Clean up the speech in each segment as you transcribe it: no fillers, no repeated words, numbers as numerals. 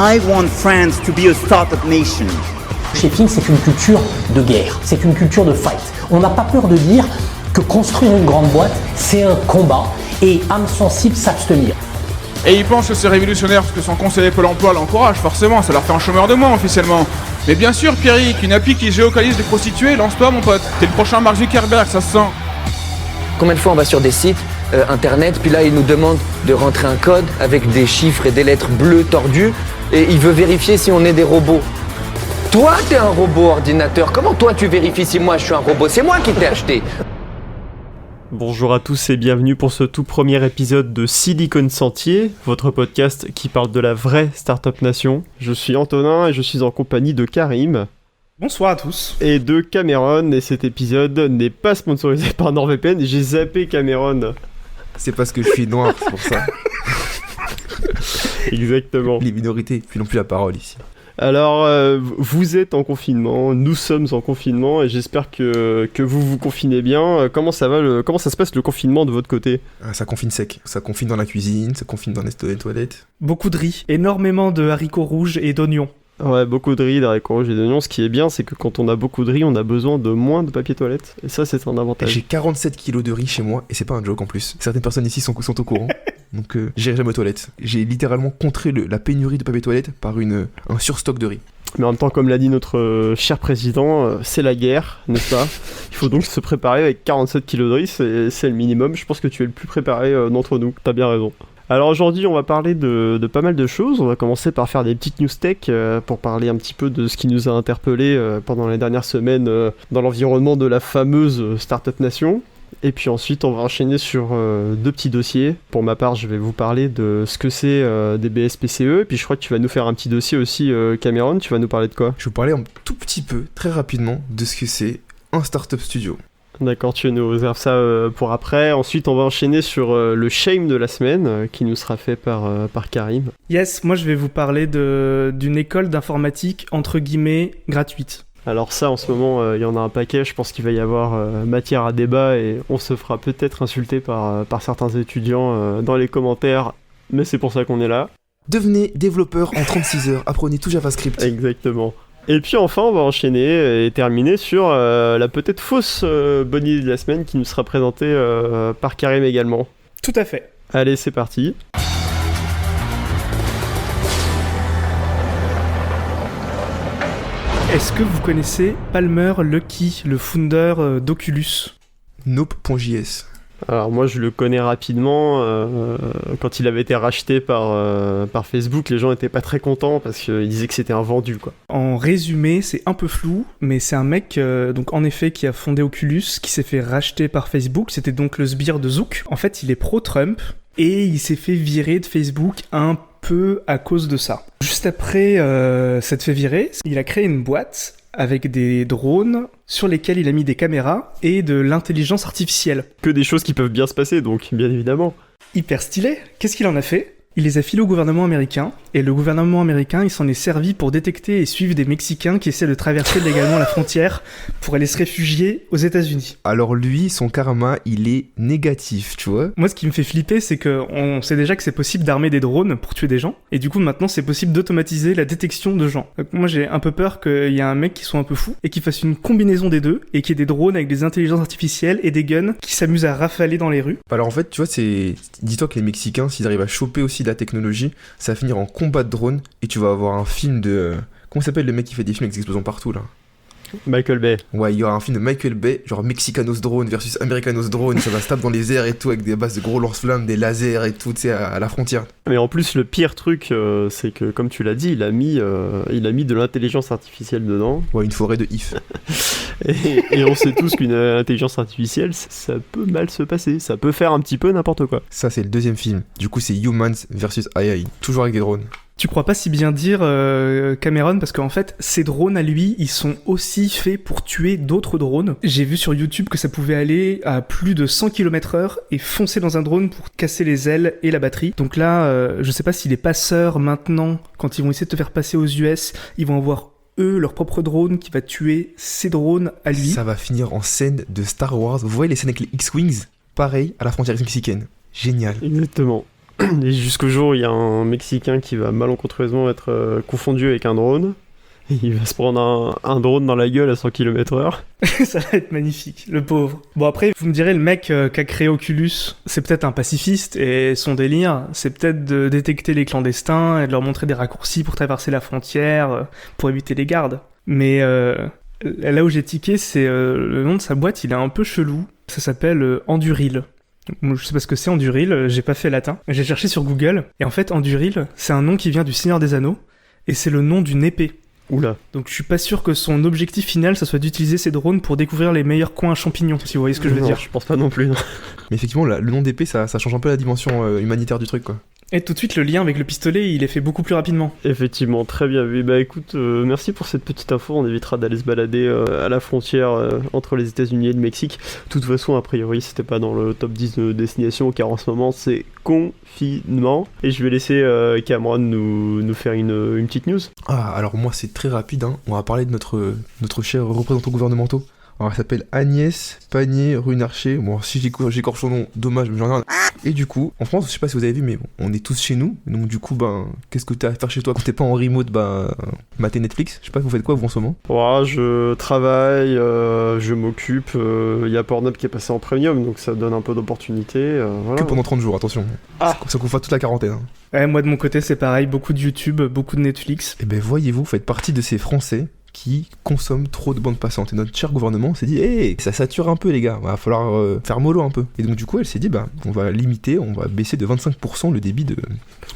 I want France to be a startup nation. Chez Ping, c'est une culture de guerre, c'est une culture de fight. On n'a pas peur de dire que construire une grande boîte, c'est un combat et âme sensible s'abstenir. Et il pense que c'est révolutionnaire parce que son conseiller Pôle emploi l'encourage, forcément, ça leur fait un chômeur de moins officiellement. Mais bien sûr, Pierrick, une appli qui géolocalise les prostituées, lance-toi mon pote. T'es le prochain Mark Zuckerberg, ça se sent. Combien de fois on va sur des sites internet, puis là il nous demande de rentrer un code avec des chiffres et des lettres bleues tordues, et il veut vérifier si on est des robots. Toi, t'es un robot ordinateur. Comment toi tu vérifies si moi je suis un robot? C'est moi qui t'ai acheté. Bonjour à tous et bienvenue pour ce tout premier épisode de Silicon Sentier, votre podcast qui parle de la vraie Startup Nation. Je suis Antonin et je suis en compagnie de Karim. Bonsoir à tous. Et de Cameron, et cet épisode n'est pas sponsorisé par NordVPN. J'ai zappé Cameron. C'est parce que je suis noir, c'est pour ça. Exactement. Les minorités n'ont plus la parole ici. Alors, vous êtes en confinement, nous sommes en confinement, et j'espère que vous vous confinez bien. Comment ça se passe le confinement de votre côté ? Ça confine sec, ça confine dans la cuisine, ça confine dans les toilettes. Beaucoup de riz, énormément de haricots rouges et d'oignons. Ouais, beaucoup de riz, d'haricots rouges et d'oignons. Ce qui est bien, c'est que quand on a beaucoup de riz, on a besoin de moins de papier toilette. Et ça, c'est un avantage. J'ai 47 kilos de riz chez moi, et c'est pas un joke en plus. Certaines personnes ici sont au courant. Donc j'irai jamais aux toilettes. J'ai littéralement contré la pénurie de papier toilette par un surstock de riz. Mais en même temps, comme l'a dit notre cher président, c'est la guerre, n'est-ce pas ? Il faut donc se préparer avec 47 kilos de riz, c'est le minimum. Je pense que tu es le plus préparé d'entre nous. T'as bien raison. Alors aujourd'hui, on va parler de pas mal de choses. On va commencer par faire des petites news tech pour parler un petit peu de ce qui nous a interpellés pendant les dernières semaines dans l'environnement de la fameuse Startup Nation. Et puis ensuite, on va enchaîner sur deux petits dossiers. Pour ma part, je vais vous parler de ce que c'est des BSPCE. Et puis je crois que tu vas nous faire un petit dossier aussi, Cameron. Tu vas nous parler de quoi ? Je vais vous parler un tout petit peu, très rapidement, de ce que c'est un startup studio. D'accord, tu nous réserves ça pour après. Ensuite, on va enchaîner sur le shame de la semaine qui nous sera fait par Karim. Yes, moi je vais vous parler d'une école d'informatique entre guillemets gratuite. Alors ça, en ce moment, il y en a un paquet. Je pense qu'il va y avoir matière à débat et on se fera peut-être insulter par certains étudiants dans les commentaires. Mais c'est pour ça qu'on est là. Devenez développeur en 36 heures, apprenez tout JavaScript. Exactement. Et puis enfin, on va enchaîner et terminer sur la peut-être fausse bonne idée de la semaine qui nous sera présentée par Karim également. Tout à fait. Allez, c'est parti. Est-ce que vous connaissez Palmer Luckey, le founder d'Oculus ? Nope.js. Alors moi je le connais rapidement, quand il avait été racheté par Facebook, les gens étaient pas très contents parce qu'ils disaient que c'était un vendu quoi. En résumé, c'est un peu flou, mais c'est un mec donc en effet qui a fondé Oculus, qui s'est fait racheter par Facebook, c'était donc le sbire de Zuck. En fait il est pro-Trump et il s'est fait virer de Facebook un peu à cause de ça. Juste après s'être fait virer, il a créé une boîte avec des drones sur lesquels il a mis des caméras et de l'intelligence artificielle. Que des choses qui peuvent bien se passer donc, bien évidemment. Hyper stylé. Qu'est-ce qu'il en a fait ? Il les a filés au gouvernement américain, et le gouvernement américain, il s'en est servi pour détecter et suivre des Mexicains qui essaient de traverser légalement la frontière pour aller se réfugier aux États-Unis. Alors lui, son karma, il est négatif, tu vois. Moi, ce qui me fait flipper, c'est qu'on sait déjà que c'est possible d'armer des drones pour tuer des gens, et du coup, maintenant, c'est possible d'automatiser la détection de gens. Donc, moi, j'ai un peu peur qu'il y ait un mec qui soit un peu fou, et qui fasse une combinaison des deux, et qu'il y ait des drones avec des intelligences artificielles et des guns qui s'amusent à rafaler dans les rues. Alors en fait, tu vois, dis-toi que les Mexicains, s'ils arrivent à choper aussi de la technologie, ça va finir en combat de drones et tu vas avoir un film de... Comment s'appelle le mec qui fait des films avec des explosions partout là ? Michael Bay. Ouais, il y aura un film de Michael Bay, genre Mexicanos Drone versus Americanos Drone, ça va se taper dans les airs et tout avec des bases de gros lance-flammes, des lasers et tout, tu sais, à la frontière. Mais en plus, le pire truc, c'est que, comme tu l'as dit, il a mis de l'intelligence artificielle dedans. Ouais, une forêt de if. et on sait tous qu'une intelligence artificielle, ça peut mal se passer, ça peut faire un petit peu n'importe quoi. Ça, c'est le deuxième film. Du coup, c'est Humans versus AI, toujours avec des drones. Tu crois pas si bien dire, Cameron, parce qu'en fait, ces drones à lui, ils sont aussi faits pour tuer d'autres drones. J'ai vu sur YouTube que ça pouvait aller à plus de 100 km/h et foncer dans un drone pour casser les ailes et la batterie. Donc là, je sais pas si les passeurs, maintenant, quand ils vont essayer de te faire passer aux US, ils vont avoir leur propre drone qui va tuer ces drones à lui. Ça va finir en scène de Star Wars. Vous voyez les scènes avec les X-Wings ? Pareil à la frontière mexicaine. Génial. Exactement. Et jusqu'au jour où il y a un Mexicain qui va malencontreusement être confondu avec un drone. Et il va se prendre un drone dans la gueule à 100 km/h. Ça va être magnifique, le pauvre. Bon après, vous me direz, le mec qui a créé Oculus, c'est peut-être un pacifiste, et son délire, c'est peut-être de détecter les clandestins et de leur montrer des raccourcis pour traverser la frontière, pour éviter les gardes. Mais là où j'ai tiqué, c'est le nom de sa boîte, il est un peu chelou. Ça s'appelle Anduril. Je sais pas ce que c'est Anduril, j'ai pas fait latin. J'ai cherché sur Google, et en fait Anduril, c'est un nom qui vient du Seigneur des Anneaux, et c'est le nom d'une épée. Oula. Donc je suis pas sûr que son objectif final, ça soit d'utiliser ces drones pour découvrir les meilleurs coins champignons, si vous voyez ce que je veux Non, dire. je pense pas non plus. Non. Mais effectivement, le nom d'épée, ça change un peu la dimension humanitaire du truc, quoi. Et tout de suite, le lien avec le pistolet, il est fait beaucoup plus rapidement. Effectivement, très bien vu. Bah écoute, merci pour cette petite info. On évitera d'aller se balader à la frontière entre les États-Unis et le Mexique. De toute façon, a priori, c'était pas dans le top 10 de destination, car en ce moment, c'est confinement. Et je vais laisser Cameron nous faire une petite news. Ah, alors moi, c'est très rapide, hein. On va parler de notre cher représentant gouvernemental. Alors, elle s'appelle Agnès Pannier-Runacher. Bon, si j'écorche son nom, dommage, mais j'en ai rien. Et du coup, en France, je sais pas si vous avez vu, mais bon, on est tous chez nous. Donc, du coup, qu'est-ce que t'as à faire chez toi quand t'es pas en remote? Mater Netflix. Je sais pas, vous faites quoi, vous, en ce moment? Ouais, je travaille, je m'occupe. Il y a Pornhub qui est passé en premium, donc ça donne un peu d'opportunités. Voilà. Que pendant 30 jours, attention. Ah. Ça couvre toute la quarantaine. Hein. Ouais, moi de mon côté, c'est pareil, beaucoup de YouTube, beaucoup de Netflix. Et ben, voyez-vous, vous faites partie de ces Français qui consomment trop de bandes passantes. Et notre cher gouvernement s'est dit, hey, ça sature un peu les gars, va falloir faire mollo un peu. Et donc du coup elle s'est dit, on va limiter, on va baisser de 25% le débit de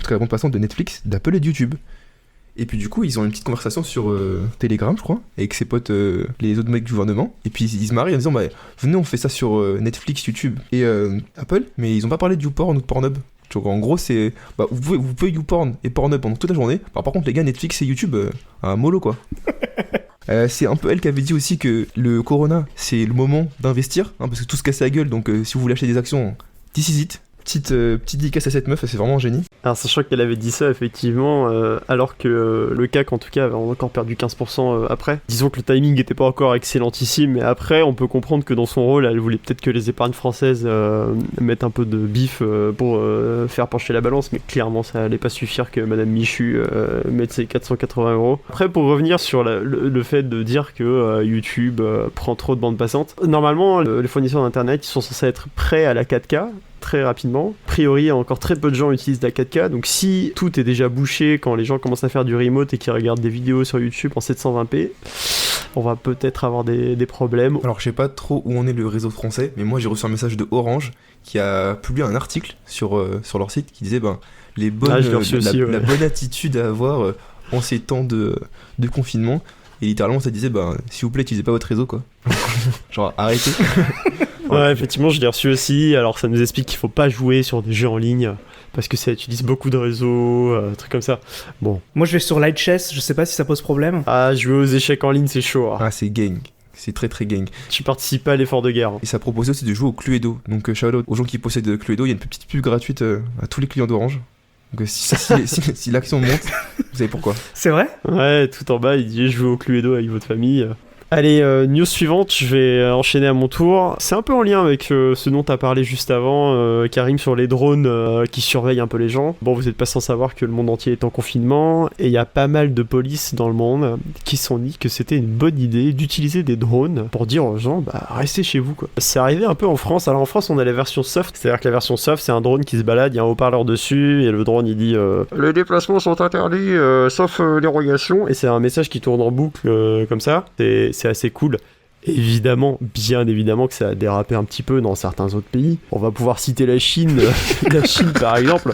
la bande passante de Netflix, d'Apple et de YouTube. Et puis du coup ils ont une petite conversation sur Telegram, je crois, avec ses potes, les autres mecs du gouvernement. Et puis ils se marient en disant, venez on fait ça sur Netflix, YouTube et Apple, mais ils ont pas parlé de YouPorn ou de Pornhub. Donc en gros c'est, vous pouvez YouPorn et Pornhub pendant toute la journée. Par contre les gars, Netflix et YouTube, un mollo quoi. C'est un peu elle qui avait dit aussi que le Corona c'est le moment d'investir, hein, parce que tout se casse la gueule, donc si vous voulez acheter des actions, this is it. Petite dédicace à cette meuf, c'est vraiment un génie. Alors sachant qu'elle avait dit ça effectivement, alors que le CAC en tout cas avait encore perdu 15% après. Disons que le timing n'était pas encore excellentissime, mais après on peut comprendre que dans son rôle elle voulait peut-être que les épargnes françaises mettent un peu de bif pour faire pencher la balance, mais clairement ça allait pas suffire que Madame Michu mette ses 480 €. Après pour revenir sur le fait de dire que YouTube prend trop de bandes passantes, normalement les fournisseurs d'internet ils sont censés être prêts à la 4K très rapidement. A priori, encore très peu de gens utilisent la 4K, donc si tout est déjà bouché quand les gens commencent à faire du remote et qu'ils regardent des vidéos sur YouTube en 720p, on va peut-être avoir des problèmes. Alors je sais pas trop où en est le réseau français, mais moi j'ai reçu un message de Orange qui a publié un article sur leur site qui disait la bonne attitude à avoir en ces temps de confinement. Et littéralement ça disait s'il vous plaît utilisez pas votre réseau quoi. Genre arrêtez. Ouais, effectivement, je l'ai reçu aussi. Alors, ça nous explique qu'il faut pas jouer sur des jeux en ligne parce que ça utilise beaucoup de réseaux, trucs comme ça. Bon. Moi, je vais sur Light Chess, je sais pas si ça pose problème. Ah, jouer aux échecs en ligne, c'est chaud. Hein. Ah, c'est gang. C'est très très gang. Tu participes pas à l'effort de guerre. Hein. Et ça proposait aussi de jouer au Cluedo. Donc, shout-out aux gens qui possèdent Cluedo. Il y a une petite pub gratuite à tous les clients d'Orange. Donc, si l'action monte, vous savez pourquoi. C'est vrai ? Ouais, tout en bas, il dit jouer au Cluedo avec votre famille. Allez, news suivante, je vais enchaîner à mon tour. C'est un peu en lien avec ce dont tu as parlé juste avant, Karim, sur les drones qui surveillent un peu les gens. Bon, vous n'êtes pas sans savoir que le monde entier est en confinement, et il y a pas mal de polices dans le monde qui se sont dit que c'était une bonne idée d'utiliser des drones pour dire aux gens, restez chez vous, quoi. C'est arrivé un peu en France. Alors en France, on a la version soft, c'est-à-dire que la version soft, c'est un drone qui se balade, il y a un haut-parleur dessus, et le drone, il dit les déplacements sont interdits, sauf dérogation, et c'est un message qui tourne en boucle comme ça. C'est assez cool. Évidemment, bien évidemment que ça a dérapé un petit peu dans certains autres pays. On va pouvoir citer la Chine, la Chine par exemple,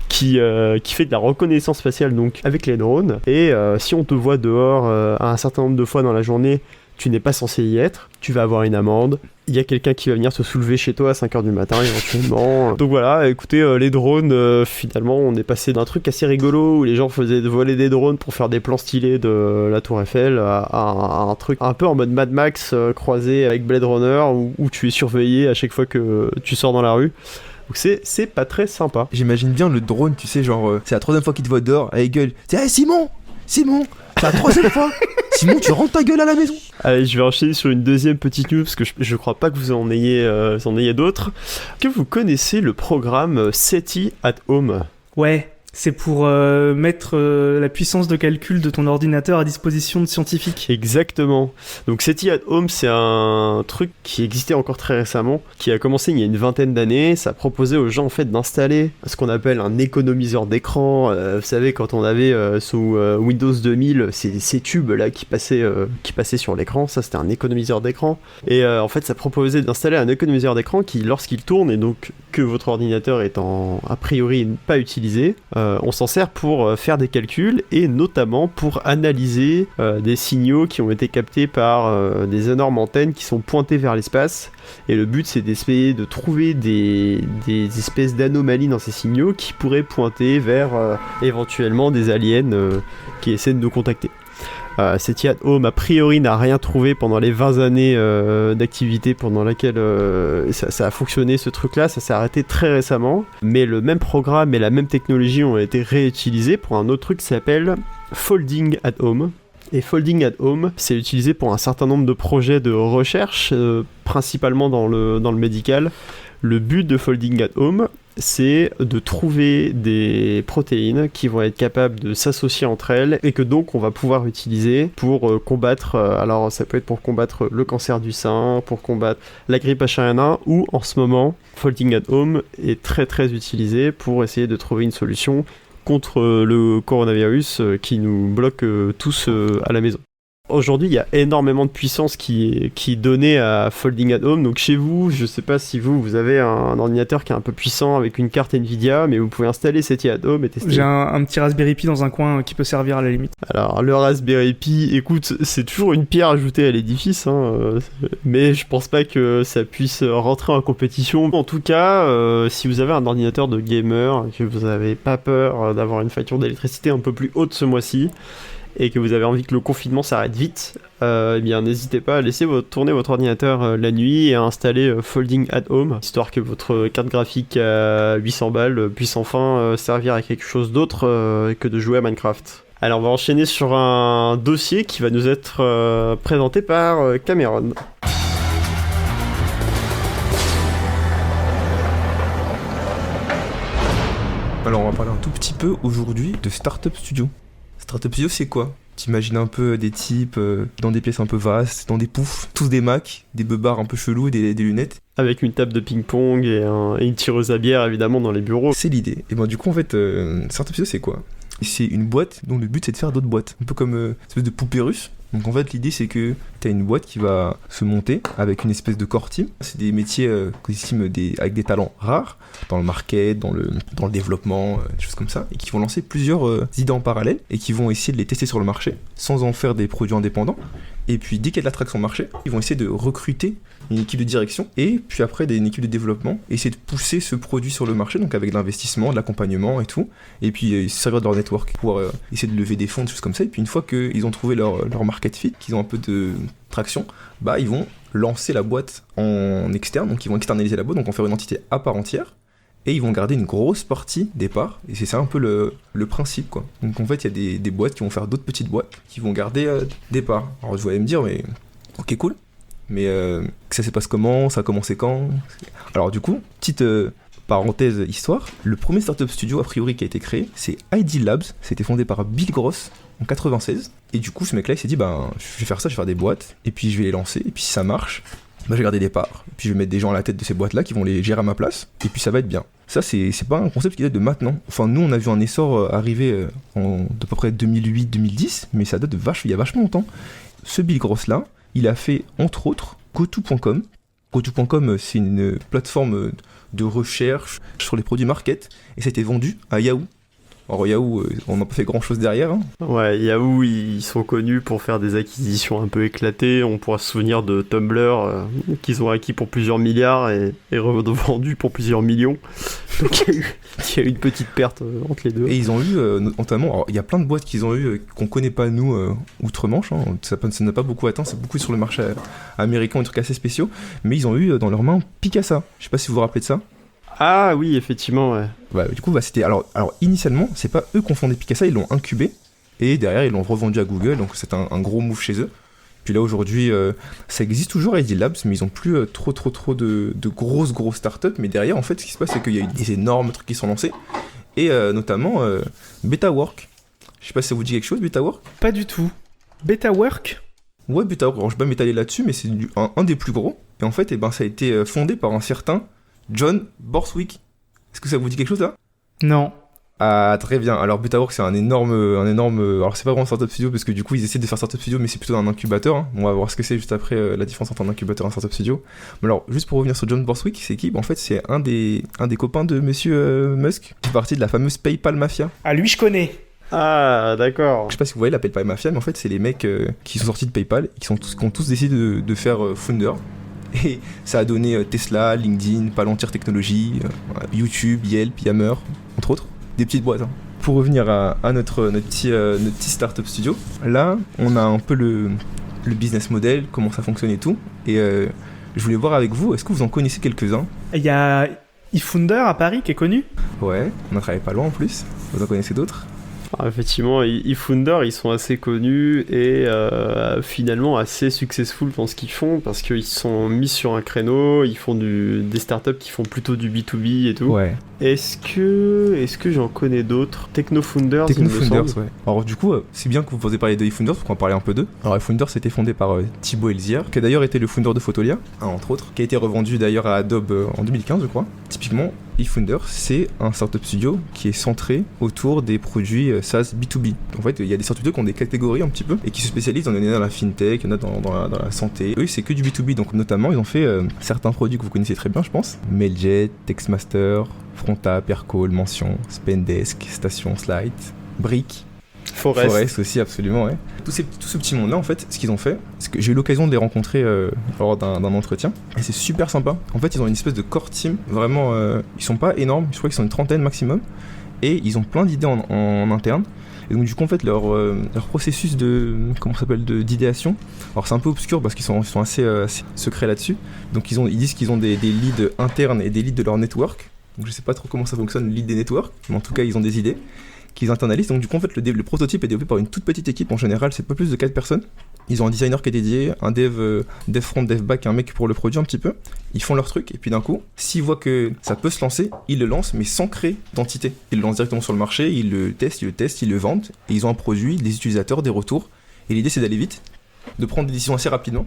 qui fait de la reconnaissance faciale donc avec les drones. Et si on te voit dehors un certain nombre de fois dans la journée, tu n'es pas censé y être, tu vas avoir une amende. Il y a quelqu'un qui va venir se soulever chez toi à 5h du matin éventuellement. Donc voilà, écoutez, les drones, finalement, on est passé d'un truc assez rigolo où les gens faisaient voler des drones pour faire des plans stylés de la Tour Eiffel à un truc un peu en mode Mad Max croisé avec Blade Runner où tu es surveillé à chaque fois que tu sors dans la rue. Donc c'est pas très sympa. J'imagine bien le drone, tu sais, genre, c'est la troisième fois qu'il te voit dehors, avec gueule. C'est hey, Simon, c'est la troisième fois. Simon, tu rentres ta gueule à la maison. Allez, je vais enchaîner sur une deuxième petite news parce que je crois pas que vous en ayez d'autres. Que vous connaissez le programme SETI at Home? Ouais, c'est pour mettre la puissance de calcul de ton ordinateur à disposition de scientifiques. Exactement. Donc SETI at Home, c'est un truc qui existait encore très récemment, qui a commencé il y a une vingtaine d'années. Ça proposait aux gens en fait d'installer ce qu'on appelle un économiseur d'écran. Vous savez, quand on avait sous Windows 2000 ces tubes là qui passaient sur l'écran, ça c'était un économiseur d'écran. Et en fait, ça proposait d'installer un économiseur d'écran qui, lorsqu'il tourne et donc que votre ordinateur est a priori pas utilisé, on s'en sert pour faire des calculs et notamment pour analyser des signaux qui ont été captés par des énormes antennes qui sont pointées vers l'espace. Et le but, c'est d'essayer de trouver des espèces d'anomalies dans ces signaux qui pourraient pointer vers éventuellement des aliens qui essaient de nous contacter. SETI at Home a priori n'a rien trouvé pendant les 20 années d'activité pendant laquelle ça a fonctionné, ce truc là, ça s'est arrêté très récemment, mais le même programme et la même technologie ont été réutilisés pour un autre truc qui s'appelle Folding at Home. Et Folding at Home, c'est utilisé pour un certain nombre de projets de recherche, principalement dans le médical. Le but de Folding at Home, c'est de trouver des protéines qui vont être capables de s'associer entre elles et que donc on va pouvoir utiliser pour combattre, alors ça peut être pour combattre le cancer du sein, pour combattre la grippe H1N1 ou en ce moment, Folding at Home est très très utilisé pour essayer de trouver une solution contre le coronavirus qui nous bloque tous à la maison. Aujourd'hui, il y a énormément de puissance qui est donnée à Folding at Home. Donc chez vous, je sais pas si vous avez un ordinateur qui est un peu puissant avec une carte Nvidia, mais vous pouvez installer SETI at Home et tester. J'ai un petit Raspberry Pi dans un coin qui peut servir à la limite. Alors le Raspberry Pi, écoute, c'est toujours une pierre ajoutée à l'édifice, mais je pense pas que ça puisse rentrer en compétition. En tout cas, si vous avez un ordinateur de gamer, que vous n'avez pas peur d'avoir une facture d'électricité un peu plus haute ce mois-ci, et que vous avez envie que le confinement s'arrête vite, eh bien n'hésitez pas à laisser tourner votre ordinateur la nuit et à installer Folding at Home, histoire que votre carte graphique à 800 balles puisse enfin servir à quelque chose d'autre que de jouer à Minecraft. Alors on va enchaîner sur un dossier qui va nous être présenté par Cameron. Alors on va parler un tout petit peu aujourd'hui de Startup Studio. Startup Studio, c'est quoi? T'imagines un peu des types dans des pièces un peu vastes, dans des poufs, tous des Macs, des beubards un peu chelous et des lunettes. Avec une table de ping-pong et une tireuse à bière évidemment dans les bureaux. C'est l'idée. Et ben du coup en fait, Startup Studio c'est quoi? C'est une boîte dont le but c'est de faire d'autres boîtes. Un peu comme une espèce de poupée russe. Donc en fait l'idée c'est que t'as une boîte qui va se monter avec une espèce de core team. C'est des métiers qu'on estime avec des talents rares dans le market, dans le développement, des choses comme ça, et qui vont lancer plusieurs idées en parallèle et qui vont essayer de les tester sur le marché sans en faire des produits indépendants. Et puis dès qu'il y a de l'attraction marché, ils vont essayer de recruter une équipe de direction et puis après une équipe de développement, essayer de pousser ce produit sur le marché, donc avec de l'investissement, de l'accompagnement et tout, et puis servir de leur network pour essayer de lever des fonds, des choses comme ça. Et puis une fois qu'ils ont trouvé leur market fit, qu'ils ont un peu de traction, bah ils vont lancer la boîte en externe, donc ils vont externaliser la boîte, donc en faire une entité à part entière. Et ils vont garder une grosse partie des parts, et c'est ça un peu le principe, quoi. Donc en fait, il y a des boîtes qui vont faire d'autres petites boîtes, qui vont garder des parts. Alors vous allez me dire, mais ok, cool, mais ça se passe comment? Ça a commencé quand? Alors du coup, petite parenthèse histoire, le premier startup studio a priori qui a été créé, c'est ID Labs, c'était fondé par Bill Gross en 96, et du coup ce mec-là il s'est dit, je vais faire ça, je vais faire des boîtes, et puis je vais les lancer, et puis si ça marche, je vais garder des parts, et puis je vais mettre des gens à la tête de ces boîtes-là qui vont les gérer à ma place, et puis ça va être bien. Ça, c'est pas un concept qui date de maintenant. Enfin, nous, on a vu un essor arriver d'à peu près 2008-2010, mais ça date il y a vachement longtemps. Ce Bill Gross-là, il a fait, entre autres, GoTo.com. GoTo.com, c'est une plateforme de recherche sur les produits market, et ça a été vendu à Yahoo. Alors Yahoo, on n'a pas fait grand chose derrière. Hein. Ouais, Yahoo, ils sont connus pour faire des acquisitions un peu éclatées. On pourra se souvenir de Tumblr, qu'ils ont acquis pour plusieurs milliards et revendu pour plusieurs millions. Donc il y a eu une petite perte entre les deux. Et ils ont eu, notamment, alors il y a plein de boîtes qu'ils ont eu qu'on connaît pas nous outre-Manche. Hein. Ça n'a pas beaucoup atteint, c'est beaucoup sur le marché américain, des trucs assez spéciaux. Mais ils ont eu dans leurs mains Picasa. Je sais pas si vous vous rappelez de ça. Ah oui, effectivement, ouais. Du coup, c'était alors initialement, c'est pas eux qui ont fondé Picasa, ils l'ont incubé. Et derrière, ils l'ont revendu à Google, donc c'est un gros move chez eux. Puis là, aujourd'hui, ça existe toujours, ID Labs, mais ils ont plus trop de grosses startups. Mais derrière, en fait, ce qui se passe, c'est qu'il y a eu des énormes trucs qui sont lancés. Et notamment, BetaWork. Je sais pas si ça vous dit quelque chose, BetaWork? Pas du tout. BetaWork? Ouais, BetaWork. Alors, je vais pas m'étaler là-dessus, mais c'est un des plus gros. Et en fait, ça a été fondé par un certain John Borswick. Est-ce que ça vous dit quelque chose, là? Non. Ah, très bien. Alors, BetaWork, c'est un énorme. Alors, c'est pas vraiment un startup studio, parce que du coup, ils essaient de faire startup studio, mais c'est plutôt un incubateur. Hein. On va voir ce que c'est juste après la différence entre un incubateur et un startup studio. Mais alors, juste pour revenir sur John Borswick, c'est qui? En fait, c'est un des copains de monsieur Musk, qui fait partie de la fameuse PayPal Mafia. Ah, lui, je connais. Ah, d'accord. Je sais pas si vous voyez la PayPal Mafia, mais en fait, c'est les mecs qui sont sortis de PayPal et qui ont tous décidé de faire Founder. Et ça a donné Tesla, LinkedIn, Palantir Technologies, YouTube, Yelp, Yammer, entre autres. Des petites boîtes. Hein. Pour revenir à notre petit startup studio, là, on a un peu le business model, comment ça fonctionne et tout. Et je voulais voir avec vous, est-ce que vous en connaissez quelques-uns? Il y a eFounder à Paris qui est connu. Ouais, on a travaillé pas loin en plus. Vous en connaissez d'autres? Alors, effectivement, eFounder, ils sont assez connus et finalement assez successful dans ce qu'ils font parce qu'ils sont mis sur un créneau, ils font des startups qui font plutôt du B2B et tout. Ouais. Est-ce que j'en connais d'autres? TechnoFounders, il me semble. Ouais. Alors du coup, c'est bien que vous posez parler de eFounders, parce qu'on va parler un peu d'eux. Alors eFounders, c'était fondé par Thibaut Elzière, qui a d'ailleurs été le founder de Photolia, entre autres, qui a été revendu d'ailleurs à Adobe en 2015, je crois. Typiquement, eFounders, c'est un startup studio qui est centré autour des produits SaaS B2B. En fait, il y a des startup studios qui ont des catégories un petit peu, et qui se spécialisent, il y en a dans la fintech, il y en a dans la santé. Eux, c'est que du B2B, donc notamment, ils ont fait certains produits que vous connaissez très bien, je pense. Mailjet, Textmaster, Fronta, Percol, Mention, Spendesk, Station, Slide, Brick, Forest aussi, absolument, ouais. Tout ce petit monde-là, en fait, ce qu'ils ont fait, c'est que j'ai eu l'occasion de les rencontrer lors d'un entretien, et c'est super sympa. En fait, ils ont une espèce de core team, vraiment, ils sont pas énormes, je crois qu'ils sont une trentaine maximum, et ils ont plein d'idées en interne. Et donc du coup en fait leur processus d'idéation, alors c'est un peu obscur parce qu'ils sont assez secrets là-dessus. Donc ils disent qu'ils ont des leads internes et des leads de leur network. Donc je sais pas trop comment ça fonctionne, le lead des networks, mais en tout cas ils ont des idées qu'ils internalisent. Donc du coup en fait le prototype est développé par une toute petite équipe, en général c'est pas plus de 4 personnes. Ils ont un designer qui est dédié, un dev front, dev back, un mec pour le produit un petit peu. Ils font leur truc et puis d'un coup, s'ils voient que ça peut se lancer, ils le lancent mais sans créer d'entité. Ils le lancent directement sur le marché, ils le testent, ils le vendent et ils ont un produit, des utilisateurs, des retours. Et l'idée c'est d'aller vite, de prendre des décisions assez rapidement.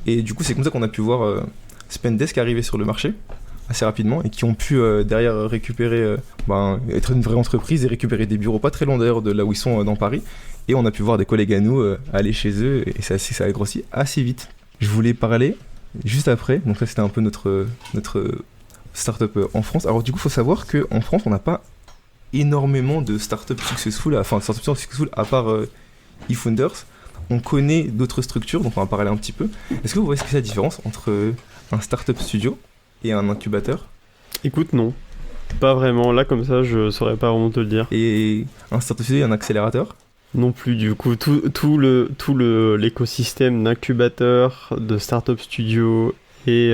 Et du coup c'est comme ça qu'on a pu voir Spendesk arriver sur le marché assez rapidement et qui ont pu derrière récupérer, être une vraie entreprise et récupérer des bureaux pas très loin d'ailleurs de là où ils sont dans Paris. Et on a pu voir des collègues à nous aller chez eux et ça a grossi assez vite. Je voulais parler juste après, donc ça c'était un peu notre startup en France. Alors du coup il faut savoir qu'en France on n'a pas énormément de startups successful, à part eFounders. On connaît d'autres structures, donc on va parler un petit peu. Est-ce que vous voyez ce que c'est la différence entre un startup studio et un incubateur? Écoute, non. Pas vraiment. Là, comme ça, je saurais pas vraiment te le dire. Et un startup studio et un accélérateur? Non plus, du coup. Tout l'écosystème d'incubateur, de startup studio et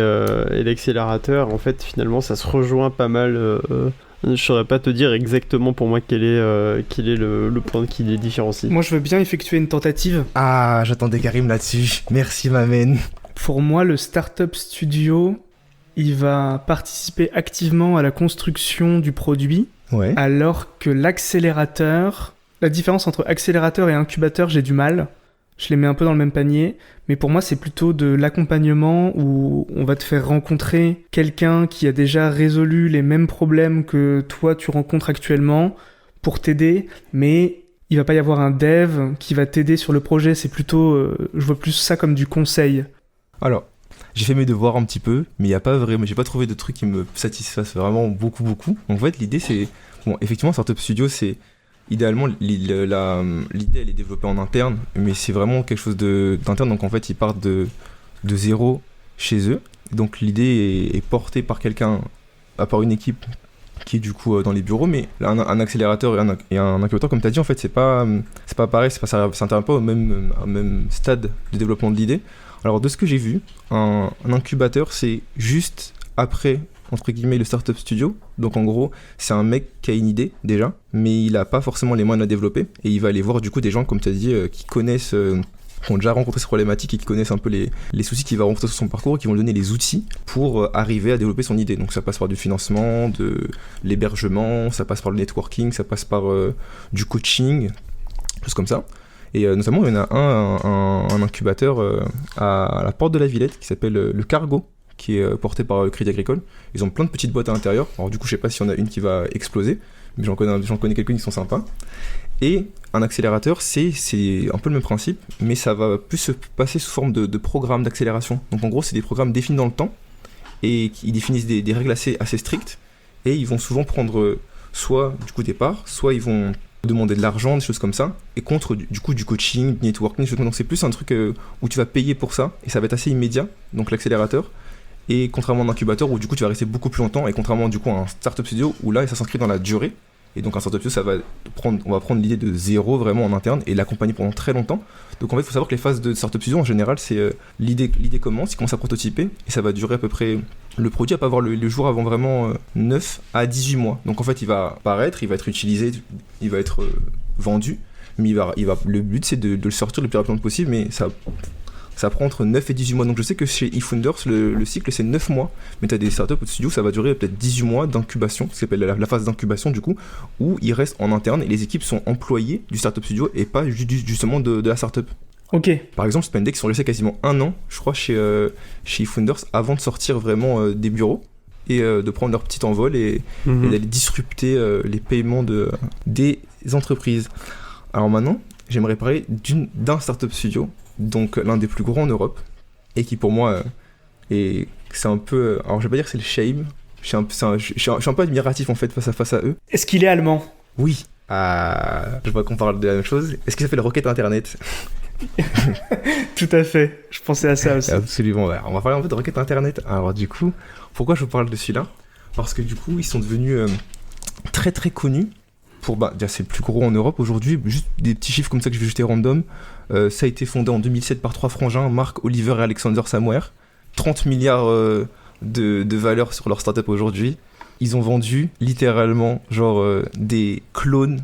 l'accélérateur, en fait, finalement, ça se rejoint pas mal. Je saurais pas te dire exactement pour moi quel est le point qui les différencie. Moi, je veux bien effectuer une tentative. Ah, j'attendais Karim là-dessus. Merci, Mamen. Pour moi, le startup studio, il va participer activement à la construction du produit, ouais. Alors que l'accélérateur... La différence entre accélérateur et incubateur, j'ai du mal. Je les mets un peu dans le même panier. Mais pour moi, c'est plutôt de l'accompagnement où on va te faire rencontrer quelqu'un qui a déjà résolu les mêmes problèmes que toi, tu rencontres actuellement pour t'aider. Mais il va pas y avoir un dev qui va t'aider sur le projet. C'est plutôt... je vois plus ça comme du conseil. Alors... J'ai fait mes devoirs un petit peu, mais j'ai pas trouvé de trucs qui me satisfassent vraiment beaucoup. Donc en fait, l'idée c'est... Bon, effectivement, Startup Studio, c'est... Idéalement, l'idée, elle est développée en interne, mais c'est vraiment quelque chose d'interne. Donc en fait, ils partent de zéro chez eux. Donc l'idée est portée par quelqu'un, à part une équipe qui est du coup dans les bureaux, mais un accélérateur et un incubateur, comme tu as dit, en fait, c'est pas pareil, ça n'intervient pas au même stade de développement de l'idée. Alors de ce que j'ai vu, un incubateur c'est juste après entre guillemets, le startup studio. Donc en gros, c'est un mec qui a une idée déjà, mais il a pas forcément les moyens de la développer. Et il va aller voir du coup des gens, comme tu as dit, qui connaissent, qui ont déjà rencontré cette problématique et qui connaissent un peu les soucis qu'il va rencontrer sur son parcours et qui vont lui donner les outils pour arriver à développer son idée. Donc ça passe par du financement, de l'hébergement, ça passe par le networking, ça passe par du coaching, choses comme ça. Et notamment, il y en a un incubateur à la porte de la Villette qui s'appelle le Cargo, qui est porté par le Crédit Agricole. Ils ont plein de petites boîtes à l'intérieur. Alors du coup, je sais pas s'il y en a une qui va exploser, mais j'en connais quelques-unes qui sont sympas. Et un accélérateur, c'est un peu le même principe, mais ça va plus se passer sous forme de programmes d'accélération. Donc en gros, c'est des programmes définis dans le temps, et ils définissent des règles assez strictes, et ils vont souvent prendre soit du coup des parts, soit ils vont demander de l'argent, des choses comme ça, et contre du coup du coaching, du networking, donc c'est plus un truc où tu vas payer pour ça, et ça va être assez immédiat, donc l'accélérateur, et contrairement à un incubateur où du coup tu vas rester beaucoup plus longtemps, et contrairement du coup à un startup studio où là ça s'inscrit dans la durée, et donc un startup studio on va prendre l'idée de zéro vraiment en interne et l'accompagner pendant très longtemps. Donc en fait il faut savoir que les phases de startup studio en général c'est l'idée commence, il commence à prototyper, et ça va durer à peu près, le produit va pas voir le jour avant vraiment 9 à 18 mois. Donc en fait il va apparaître, il va être utilisé, il va être vendu, mais le but c'est de le sortir le plus rapidement possible, mais ça prend entre 9 et 18 mois. Donc je sais que chez eFounders, le cycle c'est 9 mois, mais tu as des startups au studio, ça va durer peut-être 18 mois d'incubation, ce qui s'appelle la phase d'incubation du coup, où ils restent en interne et les équipes sont employées du startup studio et pas justement de la startup. Ok. Par exemple, Spendex sont restés quasiment un an, je crois, chez eFounders avant de sortir vraiment des bureaux et de prendre leur petit envol et d'aller disrupter les paiements des entreprises. Alors maintenant, j'aimerais parler d'un startup studio, donc l'un des plus gros en Europe, et qui pour moi c'est un peu, alors je vais pas dire que c'est le shame, je suis un peu admiratif en fait face à eux. Est-ce qu'il est allemand? Oui. Je vois qu'on parle de la même chose. Est-ce que ça fait le Rocket Internet? Tout à fait, je pensais à ça aussi. Absolument, ouais. On va parler un peu de Rocket Internet. Alors du coup, pourquoi je vous parle de celui-là? Parce que du coup, ils sont devenus très très connus pour, déjà c'est le plus gros en Europe aujourd'hui, juste des petits chiffres comme ça que je vais jeter random. Ça a été fondé en 2007 par 3 frangins, Mark, Oliver et Alexander Samwer. 30 milliards de valeur sur leur startup aujourd'hui. Ils ont vendu littéralement des clones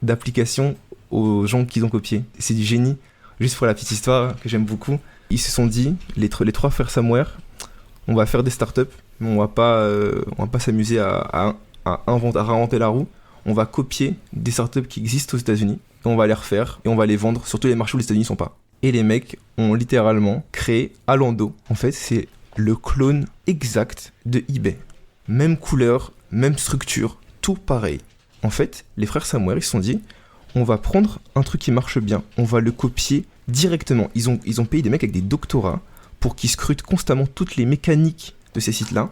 d'applications aux gens qu'ils ont copiés. C'est du génie. Juste pour la petite histoire que j'aime beaucoup, ils se sont dit, les 3 frères Samwer, on va faire des startups, mais on va pas s'amuser à réinventer la roue. On va copier des startups qui existent aux États-Unis, et on va les refaire, et on va les vendre sur tous les marchés où les États-Unis sont pas. Et les mecs ont littéralement créé Alando. En fait, c'est le clone exact de eBay. Même couleur, même structure, tout pareil. En fait, les frères Samwer, ils se sont dit, on va prendre un truc qui marche bien, on va le copier directement. Ils ont payé des mecs avec des doctorats pour qu'ils scrutent constamment toutes les mécaniques de ces sites-là,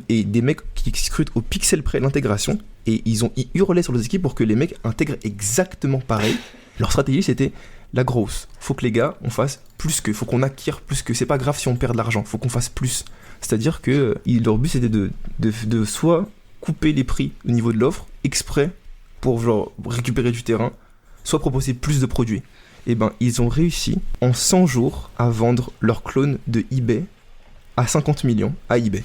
et des mecs qui scrutent au pixel près l'intégration, et ils hurlaient sur les équipes pour que les mecs intègrent exactement pareil. Leur stratégie, c'était la grosse. Faut que les gars, on fasse plus que, faut qu'on acquiert plus que. C'est pas grave si on perd de l'argent, faut qu'on fasse plus. C'est-à-dire que leur but, c'était de soit couper les prix au niveau de l'offre, exprès, pour récupérer du terrain, soit proposer plus de produits. Et ils ont réussi, en 100 jours, à vendre leur clone de eBay à 50 millions à eBay.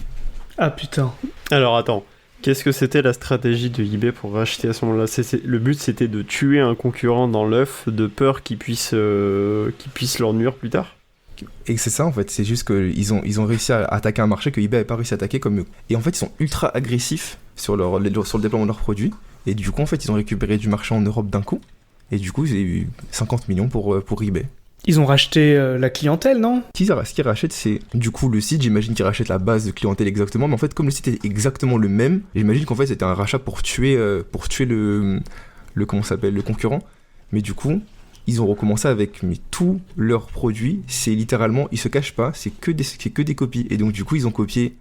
Ah putain. Alors attends, qu'est-ce que c'était la stratégie de eBay pour racheter à ce moment-là? Le but c'était de tuer un concurrent dans l'œuf de peur qu'il puisse leur nuire plus tard? Et c'est ça en fait, c'est juste qu'ils ont réussi à attaquer un marché que eBay n'avait pas réussi à attaquer comme eux. Et en fait ils sont ultra agressifs sur le déploiement de leurs produits, et du coup en fait ils ont récupéré du marché en Europe d'un coup, et du coup ils ont eu 50 millions pour eBay. Ils ont racheté la clientèle, non? Ce qu'ils rachètent, c'est du coup le site. J'imagine qu'ils rachètent la base de clientèle exactement. Mais en fait, comme le site est exactement le même, j'imagine qu'en fait c'était un rachat pour tuer le comment ça s'appelle, le concurrent. Mais du coup, ils ont recommencé avec tous leurs produits. C'est littéralement, ils se cachent pas, c'est que des copies. Et donc du coup, ils ont copié.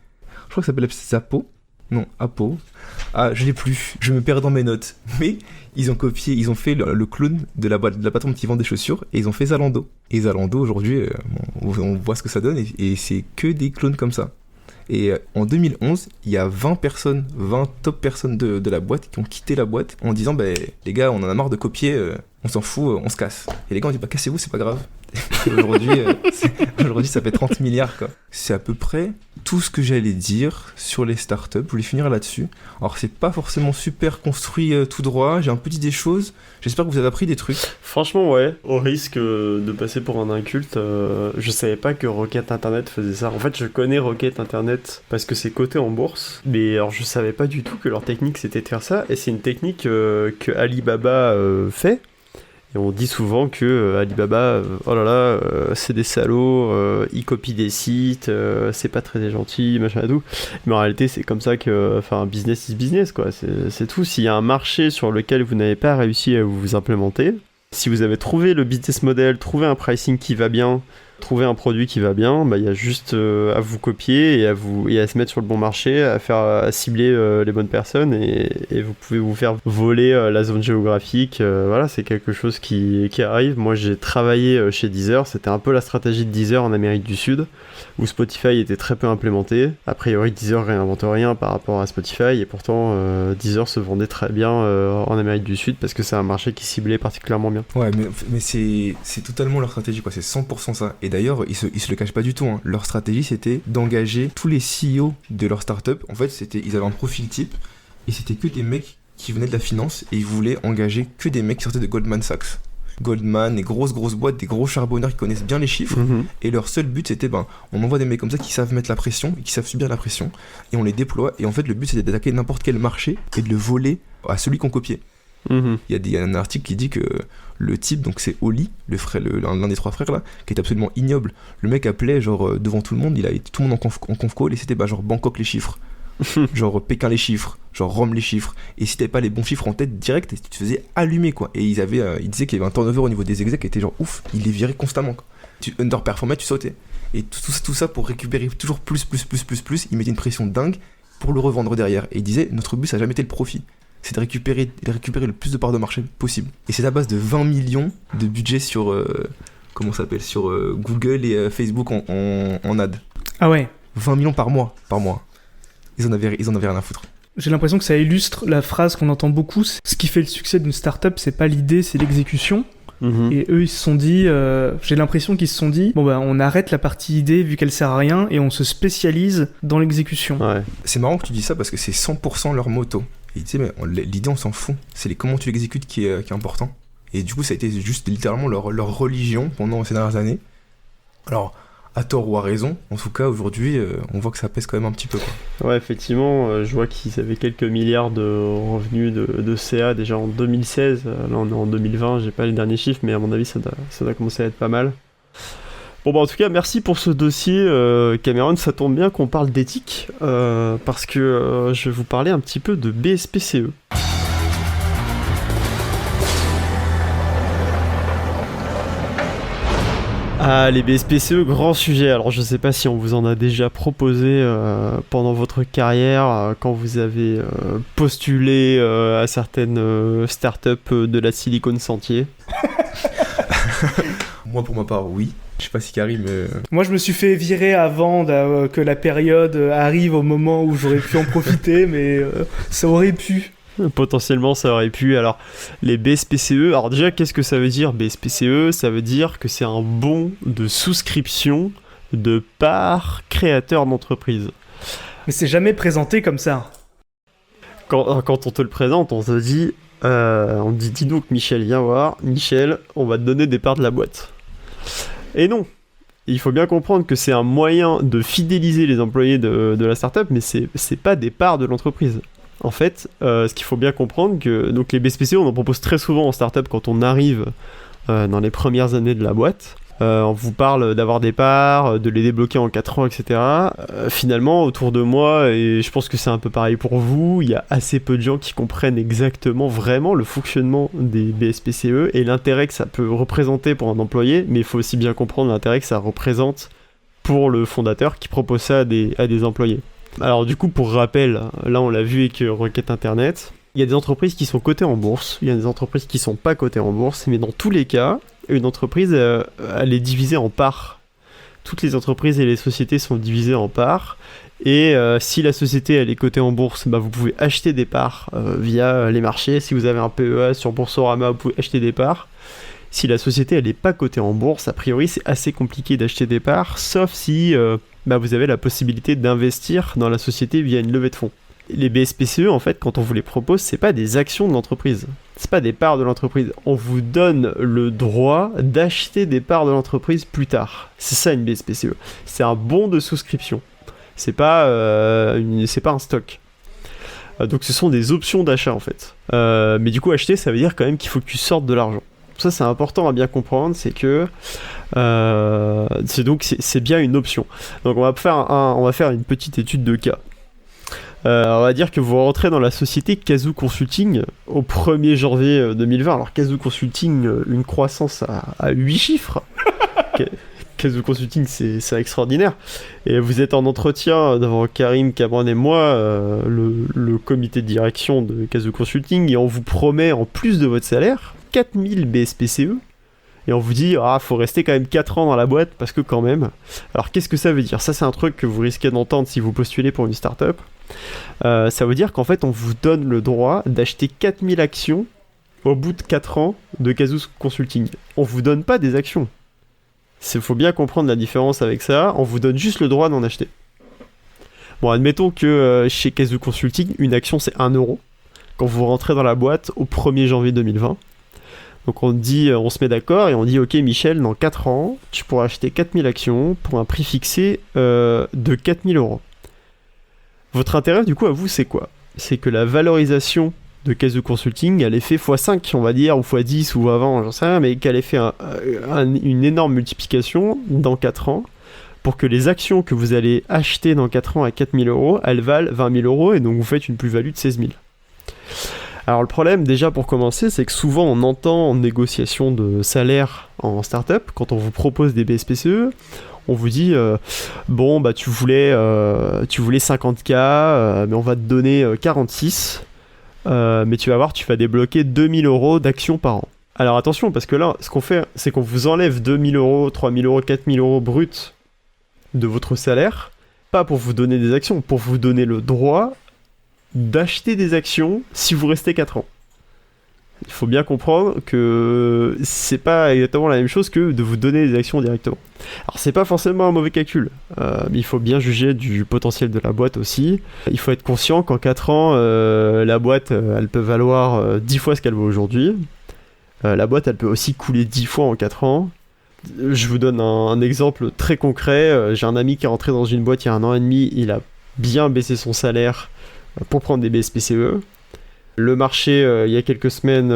Je crois que ça s'appelle Zappo. Non, Appo. Ah, je l'ai plus. Je me perds dans mes notes. Mais ils ont fait le clone de la plateforme qui vend des chaussures, et ils ont fait Zalando. Et Zalando, aujourd'hui, on voit ce que ça donne, et c'est que des clones comme ça. Et en 2011, il y a 20 top personnes de la boîte qui ont quitté la boîte en disant, les gars, on en a marre de copier, on s'en fout, on se casse. Et les gars ont dit, cassez-vous, c'est pas grave. Aujourd'hui, ça fait 30 milliards, quoi. C'est à peu près tout ce que j'allais dire sur les startups. Je voulais finir là-dessus. Alors, c'est pas forcément super construit tout droit. J'ai un peu dit des choses. J'espère que vous avez appris des trucs. Franchement, ouais, au risque de passer pour un inculte, je savais pas que Rocket Internet faisait ça. En fait, je connais Rocket Internet parce que c'est coté en bourse, mais alors je savais pas du tout que leur technique c'était de faire ça, et c'est une technique que Alibaba fait. Et on dit souvent que Alibaba, oh là là, c'est des salauds, ils copient des sites, c'est pas très gentil, machin et tout. Mais en réalité, c'est comme ça que, enfin, business is business, quoi. C'est tout. S'il y a un marché sur lequel vous n'avez pas réussi à vous implémenter, si vous avez trouvé le business model, trouvé un pricing qui va bien, trouver un produit qui va bien, bah, il y a juste à vous copier et à se mettre sur le bon marché, à cibler les bonnes personnes, et vous pouvez vous faire voler la zone géographique. Voilà, c'est quelque chose qui arrive. Moi, j'ai travaillé chez Deezer, c'était un peu la stratégie de Deezer en Amérique du Sud, où Spotify était très peu implémenté. A priori, Deezer réinvente rien par rapport à Spotify, et pourtant Deezer se vendait très bien en Amérique du Sud parce que c'est un marché qui ciblait particulièrement bien. Ouais, mais c'est totalement leur stratégie, quoi. C'est 100% ça. Et d'ailleurs, ils se le cachent pas du tout, hein. Leur stratégie, c'était d'engager tous les CEO de leur startup. En fait, ils avaient un profil type, et c'était que des mecs qui venaient de la finance, et ils voulaient engager que des mecs qui sortaient de Goldman Sachs. Goldman, des grosses boîtes, des gros charbonneurs qui connaissent bien les chiffres. Et leur seul but, c'était, on envoie des mecs comme ça qui savent mettre la pression, et qui savent subir la pression, et on les déploie. Et en fait, le but, c'était d'attaquer n'importe quel marché et de le voler à celui qu'on copiait. Il y a un article qui dit que le type, donc c'est Oli, l'un des trois frères là, qui est absolument ignoble. Le mec appelait genre devant tout le monde, il a tout le monde en conf call, et c'était genre Bangkok les chiffres, genre Pékin les chiffres, genre Rome les chiffres. Et si t'avais pas les bons chiffres en tête direct, tu te faisais allumer, quoi. Et ils disaient qu'il y avait un turnover au niveau des execs qui était genre ouf, ils les viraient constamment, quoi. Tu underperformais, tu sautais. Et tout ça pour récupérer toujours plus. Ils mettaient une pression dingue pour le revendre derrière. Et ils disaient, notre but ça n'a jamais été le profit, c'est de récupérer le plus de parts de marché possible. Et c'est à base de 20 millions de budget sur sur Google et Facebook en ad. Ah ouais. 20 millions par mois. Ils en avaient rien à foutre. J'ai l'impression que ça illustre la phrase qu'on entend beaucoup. Ce qui fait le succès d'une startup, c'est pas l'idée, c'est l'exécution. Et eux, ils se sont dit, j'ai l'impression qu'ils se sont dit, on arrête la partie idée vu qu'elle sert à rien, et on se spécialise dans l'exécution. Ouais. C'est marrant que tu dis ça parce que c'est 100% leur motto. Et tu sais, mais l'idée, on s'en fout. C'est comment tu l'exécutes qui est important. Et du coup, ça a été juste littéralement leur religion pendant ces dernières années. Alors, à tort ou à raison, en tout cas, aujourd'hui, on voit que ça pèse quand même un petit peu, quoi. Ouais, effectivement, je vois qu'ils avaient quelques milliards de revenus de CA déjà en 2016. Là, on est en 2020, j'ai pas les derniers chiffres, mais à mon avis, ça doit commencer à être pas mal. Bon, en tout cas, merci pour ce dossier, Cameron. Ça tombe bien qu'on parle d'éthique, parce que je vais vous parler un petit peu de BSPCE. Ah, les BSPCE, grand sujet. Alors, je sais pas si on vous en a déjà proposé pendant votre carrière, quand vous avez postulé à certaines startups de la Silicon Sentier. Moi, pour ma part, oui. Je sais pas si Karim... Moi, je me suis fait virer avant que la période arrive au moment où j'aurais pu en profiter, mais ça aurait pu. Potentiellement, ça aurait pu. Alors, les BSPCE, alors déjà, qu'est-ce que ça veut dire, BSPCE? Ça veut dire que c'est un bon de souscription de part créateur d'entreprise. Mais c'est jamais présenté comme ça. Quand on te le présente, on te dit... on te dit, dis donc, Michel, viens voir. Michel, on va te donner des parts de la boîte. Et non, il faut bien comprendre que c'est un moyen de fidéliser les employés de la startup, mais c'est pas des parts de l'entreprise. En fait, ce qu'il faut bien comprendre, que donc les BSPCE, on en propose très souvent en startup quand on arrive dans les premières années de la boîte. On vous parle d'avoir des parts, de les débloquer en 4 ans, etc. Finalement, autour de moi, et je pense que c'est un peu pareil pour vous, il y a assez peu de gens qui comprennent exactement vraiment le fonctionnement des BSPCE et l'intérêt que ça peut représenter pour un employé, mais il faut aussi bien comprendre l'intérêt que ça représente pour le fondateur qui propose ça à des employés. Alors du coup, pour rappel, là on l'a vu avec Rocket Internet, il y a des entreprises qui sont cotées en bourse, il y a des entreprises qui sont pas cotées en bourse, mais dans tous les cas, une entreprise, elle est divisée en parts. Toutes les entreprises et les sociétés sont divisées en parts, et si la société elle est cotée en bourse, vous pouvez acheter des parts via les marchés. Si vous avez un PEA sur Boursorama, vous pouvez acheter des parts. Si la société elle n'est pas cotée en bourse, a priori c'est assez compliqué d'acheter des parts, sauf si bah, vous avez la possibilité d'investir dans la société via une levée de fonds. Les BSPCE, en fait, quand on vous les propose, c'est pas des actions de l'entreprise, c'est pas des parts de l'entreprise. On vous donne le droit d'acheter des parts de l'entreprise plus tard. C'est ça une BSPCE. C'est un bon de souscription. C'est pas un stock. Donc ce sont des options d'achat en fait. Mais du coup acheter, ça veut dire quand même qu'il faut que tu sortes de l'argent. Ça c'est important à bien comprendre, c'est que c'est bien une option. Donc on va faire une petite étude de cas. On va dire que vous rentrez dans la société Kazoo Consulting au 1er janvier 2020. Alors Kazoo Consulting, une croissance à 8 chiffres. Kazoo Consulting, c'est extraordinaire. Et vous êtes en entretien devant Karim, Cameron et moi, le comité de direction de Kazoo Consulting, et on vous promet, en plus de votre salaire, 4000 BSPCE. Et on vous dit, faut rester quand même 4 ans dans la boîte, parce que quand même... Alors qu'est-ce que ça veut dire ? Ça, c'est un truc que vous risquez d'entendre si vous postulez pour une start-up. Ça veut dire qu'en fait, on vous donne le droit d'acheter 4000 actions au bout de 4 ans de Kazoo Consulting. On vous donne pas des actions. Il faut bien comprendre la différence avec ça. On vous donne juste le droit d'en acheter. Bon, admettons que chez Kazoo Consulting, une action c'est 1 euro quand vous rentrez dans la boîte au 1er janvier 2020. Donc on se met d'accord et on dit ok Michel, dans 4 ans, tu pourras acheter 4000 actions pour un prix fixé de 4000 euros. Votre intérêt du coup à vous c'est quoi ? C'est que la valorisation de Kazoo Consulting, elle est fait x5 on va dire, ou x10 ou x20, j'en sais rien, mais qu'elle ait fait une énorme multiplication dans 4 ans pour que les actions que vous allez acheter dans 4 ans à 4000 euros, elles valent 20 000 euros et donc vous faites une plus-value de 16 000. Alors le problème déjà pour commencer, c'est que souvent on entend en négociation de salaire en startup, quand on vous propose des BSPCE, on vous dit bon bah tu voulais 50K, mais on va te donner 46, mais tu vas voir, tu vas débloquer 2000 euros d'actions par an. Alors attention, parce que là, ce qu'on fait, c'est qu'on vous enlève 2000 euros, 3000 euros, 4000 euros bruts de votre salaire, pas pour vous donner des actions, pour vous donner le droit d'acheter des actions si vous restez 4 ans. Il faut bien comprendre que c'est pas exactement la même chose que de vous donner des actions directement. Alors c'est pas forcément un mauvais calcul, mais il faut bien juger du potentiel de la boîte aussi. Il faut être conscient qu'en 4 ans, la boîte, elle peut valoir 10 fois ce qu'elle vaut aujourd'hui. La boîte, elle peut aussi couler 10 fois en 4 ans. Je vous donne un exemple très concret. J'ai un ami qui est rentré dans une boîte il y a 1 an et demi, il a bien baissé son salaire pour prendre des BSPCE. Le marché, il y a quelques semaines,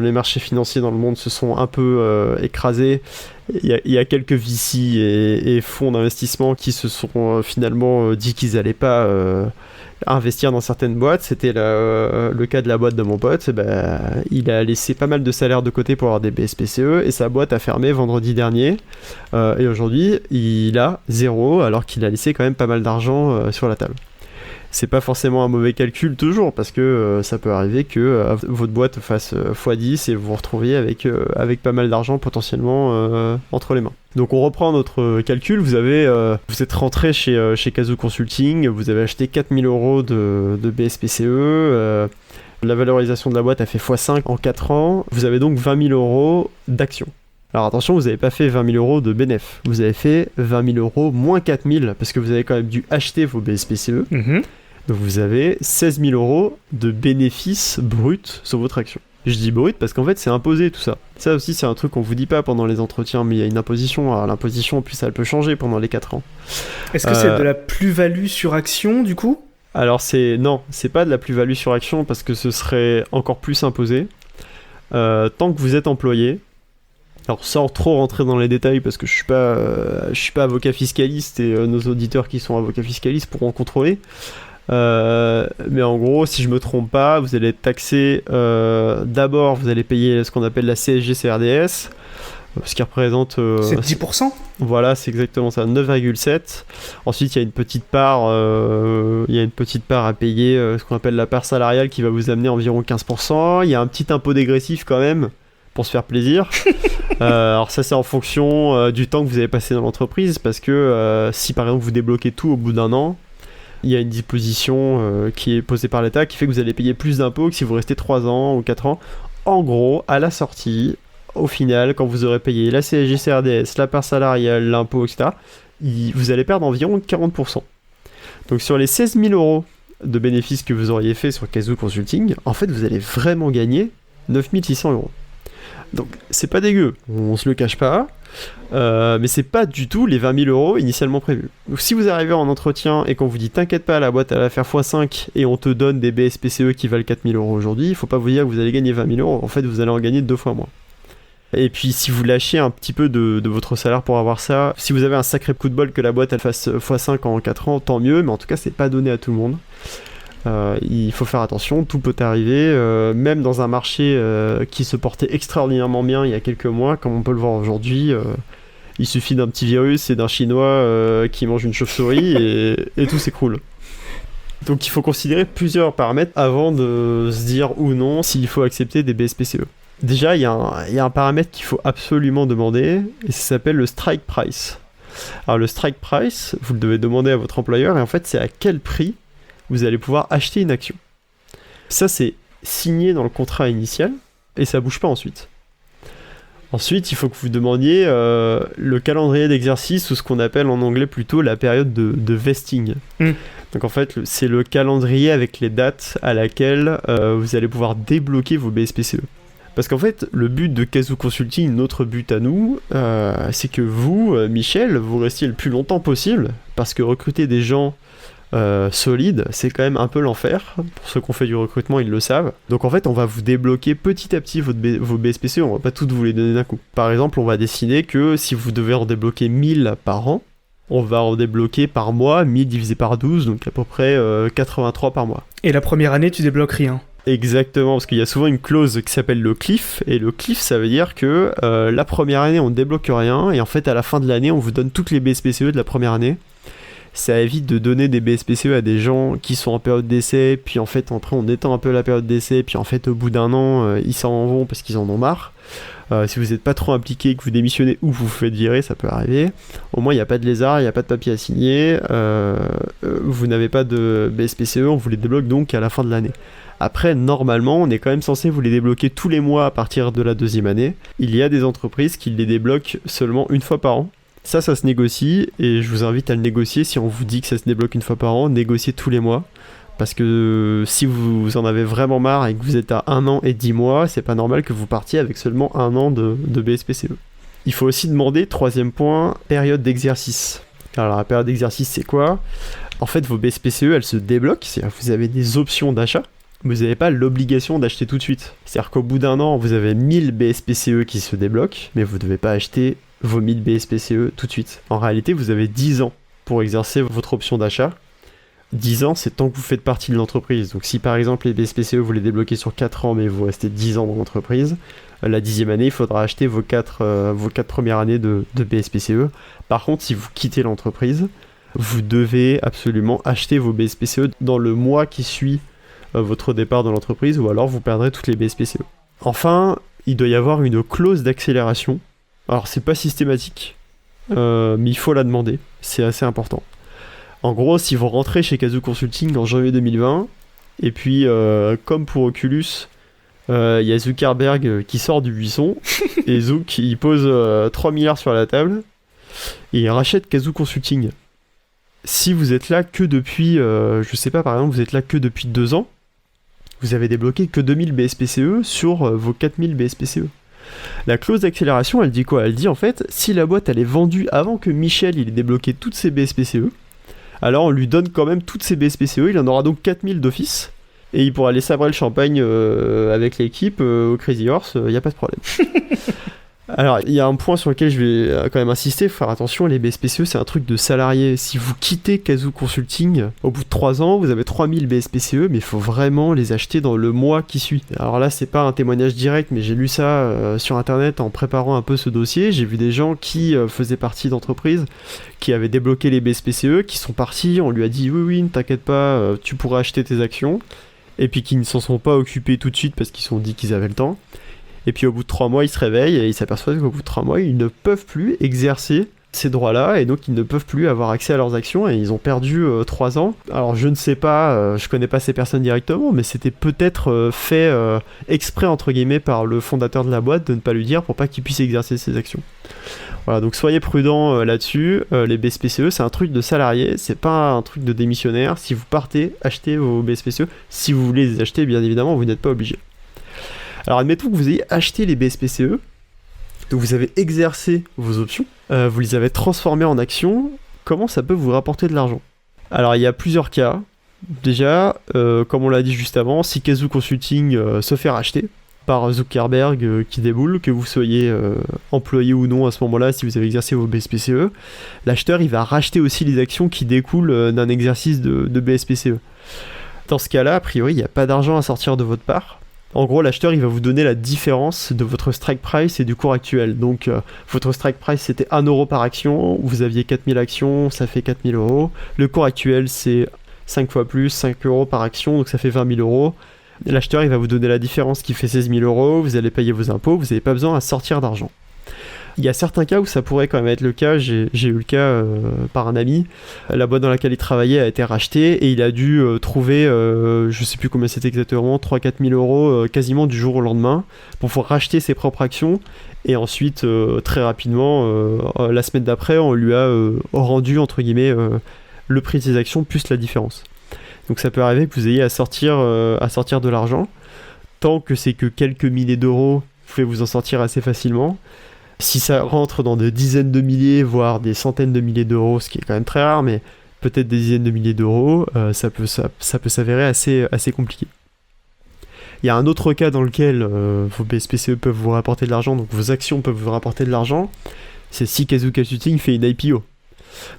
les marchés financiers dans le monde se sont un peu écrasés. Il y a quelques VC et fonds d'investissement qui se sont finalement dit qu'ils n'allaient pas investir dans certaines boîtes. C'était le cas de la boîte de mon pote. Il a laissé pas mal de salaire de côté pour avoir des BSPCE et sa boîte a fermé vendredi dernier. Et aujourd'hui, il a 0 alors qu'il a laissé quand même pas mal d'argent sur la table. C'est pas forcément un mauvais calcul toujours, parce que ça peut arriver que votre boîte fasse x10 et vous vous retrouviez avec pas mal d'argent potentiellement entre les mains. Donc on reprend notre calcul, vous êtes rentré chez Kazoo Consulting, vous avez acheté 4000 euros de BSPCE, la valorisation de la boîte a fait x5 en 4 ans, vous avez donc 20 000 euros d'actions. Alors attention, vous n'avez pas fait 20 000 euros de bénéf, vous avez fait 20 000 euros moins 4 000, parce que vous avez quand même dû acheter vos BSPCE. Donc vous avez 16 000 euros de bénéfices bruts sur votre action. Je dis brut parce qu'en fait c'est imposé tout ça. Ça aussi c'est un truc qu'on vous dit pas pendant les entretiens, mais il y a une imposition. Alors l'imposition en plus elle peut changer pendant les 4 ans. Est-ce que c'est de la plus-value sur action du coup ? Alors non, c'est pas de la plus-value sur action parce que ce serait encore plus imposé. Tant que vous êtes employé. Alors sans trop rentrer dans les détails parce que je suis pas avocat fiscaliste et nos auditeurs qui sont avocats fiscalistes pourront contrôler. Mais en gros, si je me trompe pas, vous allez être taxé. D'abord, vous allez payer ce qu'on appelle la CSG-CRDS, ce qui représente. C'est 10%. Voilà, c'est exactement ça, 9,7. Ensuite, il y a une petite part, à payer, ce qu'on appelle la part salariale, qui va vous amener environ 15%. Il y a un petit impôt dégressif quand même, pour se faire plaisir. Alors ça, c'est en fonction du temps que vous avez passé dans l'entreprise, parce que si par exemple vous débloquez tout au bout d'1 an. Il y a une disposition qui est posée par l'État qui fait que vous allez payer plus d'impôts que si vous restez 3 ans ou 4 ans. En gros, à la sortie, au final, quand vous aurez payé la CSG-CRDS, la part salariale, l'impôt, etc., vous allez perdre environ 40%. Donc sur les 16 000 euros de bénéfices que vous auriez fait sur Kazoo Consulting, en fait vous allez vraiment gagner 9 600 euros. Donc c'est pas dégueu, on se le cache pas, mais c'est pas du tout les 20 000 euros initialement prévus. Donc si vous arrivez en entretien et qu'on vous dit t'inquiète pas, la boîte elle va faire x5 et on te donne des BSPCE qui valent 4 000 euros aujourd'hui, il faut pas vous dire que vous allez gagner 20 000 euros, en fait vous allez en gagner 2 fois moins. Et puis si vous lâchez un petit peu de votre salaire pour avoir ça, si vous avez un sacré coup de bol que la boîte elle fasse x5 en 4 ans, tant mieux, mais en tout cas c'est pas donné à tout le monde. Il faut faire attention, tout peut arriver, même dans un marché qui se portait extraordinairement bien il y a quelques mois, comme on peut le voir aujourd'hui, il suffit d'un petit virus et d'un chinois qui mange une chauve-souris et tout s'écroule. Donc il faut considérer plusieurs paramètres avant de se dire ou non s'il faut accepter des BSPCE. Déjà, il y a un paramètre qu'il faut absolument demander, et ça s'appelle le strike price. Alors le strike price, vous le devez demander à votre employeur, et en fait c'est à quel prix vous allez pouvoir acheter une action. Ça c'est signé dans le contrat initial, et ça bouge pas ensuite. Ensuite, il faut que vous demandiez le calendrier d'exercice, ou ce qu'on appelle en anglais plutôt la période de vesting. Donc en fait, c'est le calendrier avec les dates à laquelle vous allez pouvoir débloquer vos BSPCE. Parce qu'en fait, le but de Kazoo Consulting, notre but à nous, c'est que vous, Michel, vous restiez le plus longtemps possible, parce que recruter des gens solides, c'est quand même un peu l'enfer. Pour ceux qui ont fait du recrutement, ils le savent. Donc en fait, on va vous débloquer petit à petit vos BSPCE, on va pas toutes vous les donner d'un coup. Par exemple, on va décider que si vous devez en débloquer 1000 par an, on va en débloquer par mois, 1000 divisé par 12, donc à peu près 83 par mois. Et la première année, tu débloques rien. Exactement, parce qu'il y a souvent une clause qui s'appelle le cliff, et le cliff ça veut dire que la première année on ne débloque rien, et en fait à la fin de l'année on vous donne toutes les BSPCE de la première année. Ça évite de donner des BSPCE à des gens qui sont en période d'essai, puis en fait après on étend un peu la période d'essai, puis en fait au bout d'un an ils s'en vont parce qu'ils en ont marre. Si vous n'êtes pas trop impliqué, que vous démissionnez ou vous vous faites virer, ça peut arriver. Au moins il n'y a pas de lézard, il n'y a pas de papier à signer, vous n'avez pas de BSPCE, on vous les débloque donc à la fin de l'année. Après, normalement, on est quand même censé vous les débloquer tous les mois à partir de la deuxième année. Il y a des entreprises qui les débloquent seulement une fois par an. Ça se négocie, et je vous invite à le négocier. Si on vous dit que ça se débloque une fois par an, négociez tous les mois. Parce que si vous en avez vraiment marre et que vous êtes à 1 an et 10 mois, c'est pas normal que vous partiez avec seulement 1 an de BSPCE. Il faut aussi demander, troisième point, période d'exercice. Alors la période d'exercice, c'est quoi ? En fait, vos BSPCE, elles se débloquent, c'est-à-dire que vous avez des options d'achat. Vous n'avez pas l'obligation d'acheter tout de suite. C'est-à-dire qu'au bout d'un an, vous avez 1000 BSPCE qui se débloquent, mais vous ne devez pas acheter vos 1000 BSPCE tout de suite. En réalité, vous avez 10 ans pour exercer votre option d'achat. 10 ans, c'est tant que vous faites partie de l'entreprise. Donc si par exemple les BSPCE, vous les débloquez sur 4 ans, mais vous restez 10 ans dans l'entreprise, la 10e année, il faudra acheter vos 4 premières années de BSPCE. Par contre, si vous quittez l'entreprise, vous devez absolument acheter vos BSPCE dans le mois qui suit votre départ de l'entreprise, ou alors vous perdrez toutes les BSPCE. Enfin, il doit y avoir une clause d'accélération. Alors c'est pas systématique, mais il faut la demander, c'est assez important. En gros, si vous rentrez chez Kazoo Consulting en janvier 2020, et puis comme pour Oculus, il y a Zuckerberg qui sort du buisson, et Zuck il pose 3 milliards sur la table, et il rachète Kazoo Consulting. Si vous êtes là que depuis, je sais pas, par exemple, vous êtes là que depuis 2 ans, vous avez débloqué que 2000 BSPCE sur vos 4000 BSPCE. La clause d'accélération, elle dit quoi ? Elle dit en fait, si la boîte elle est vendue avant que Michel il ait débloqué toutes ses BSPCE, alors on lui donne quand même toutes ses BSPCE, il en aura donc 4000 d'office, et il pourra aller sabrer le champagne avec l'équipe au Crazy Horse, il n'y a pas de problème. Alors, il y a un point sur lequel je vais quand même insister, faut faire attention, les BSPCE, c'est un truc de salarié. Si vous quittez Kazoo Consulting, au bout de 3 ans, vous avez 3000 BSPCE, mais il faut vraiment les acheter dans le mois qui suit. Alors là, c'est pas un témoignage direct, mais j'ai lu ça sur internet en préparant un peu ce dossier. J'ai vu des gens qui faisaient partie d'entreprises, qui avaient débloqué les BSPCE, qui sont partis, on lui a dit oui, ne t'inquiète pas, tu pourras acheter tes actions, et puis qui ne s'en sont pas occupés tout de suite parce qu'ils se sont dit qu'ils avaient le temps. Et puis au bout de 3 mois, ils se réveillent et ils s'aperçoivent qu'au bout de 3 mois, ils ne peuvent plus exercer ces droits-là, et donc ils ne peuvent plus avoir accès à leurs actions, et ils ont perdu 3 ans. Alors je ne sais pas, je connais pas ces personnes directement, mais c'était peut-être fait exprès entre guillemets par le fondateur de la boîte de ne pas lui dire pour pas qu'il puisse exercer ses actions. Voilà, donc soyez prudents là-dessus. Les BSPCE, c'est un truc de salarié, c'est pas un truc de démissionnaire. Si vous partez, achetez vos BSPCE. Si vous voulez les acheter, bien évidemment, vous n'êtes pas obligé. Alors admettons que vous ayez acheté les BSPCE, donc vous avez exercé vos options, vous les avez transformées en actions. Comment ça peut vous rapporter de l'argent? Alors il y a plusieurs cas. Déjà, comme on l'a dit juste avant, si Kazoo Consulting se fait racheter par Zuckerberg qui déboule, que vous soyez employé ou non à ce moment-là, si vous avez exercé vos BSPCE, l'acheteur il va racheter aussi les actions qui découlent d'un exercice de BSPCE. Dans ce cas-là, a priori, il n'y a pas d'argent à sortir de votre part. En gros, l'acheteur il va vous donner la différence de votre strike price et du cours actuel. Donc votre strike price c'était 1 euro par action, vous aviez 4000 actions, ça fait 4000 euros. Le cours actuel c'est 5 fois plus, 5 euros par action, donc ça fait 20 000 euros. L'acheteur il va vous donner la différence qui fait 16 000 euros, vous allez payer vos impôts, vous n'avez pas besoin à sortir d'argent. Il y a certains cas où ça pourrait quand même être le cas, j'ai eu le cas par un ami, la boîte dans laquelle il travaillait a été rachetée et il a dû trouver, je sais plus combien c'était exactement, 3-4 000 euros quasiment du jour au lendemain pour pouvoir racheter ses propres actions et ensuite très rapidement, la semaine d'après, on lui a rendu entre guillemets le prix de ses actions plus la différence. Donc ça peut arriver que vous ayez à sortir de l'argent. Tant que c'est que quelques milliers d'euros, vous pouvez vous en sortir assez facilement. Si ça rentre dans des dizaines de milliers, voire des centaines de milliers d'euros, ce qui est quand même très rare, mais peut-être des dizaines de milliers d'euros, ça peut s'avérer assez compliqué. Il y a un autre cas dans lequel vos BSPCE peuvent vous rapporter de l'argent, donc vos actions peuvent vous rapporter de l'argent, c'est si Kazoo Consulting fait une IPO.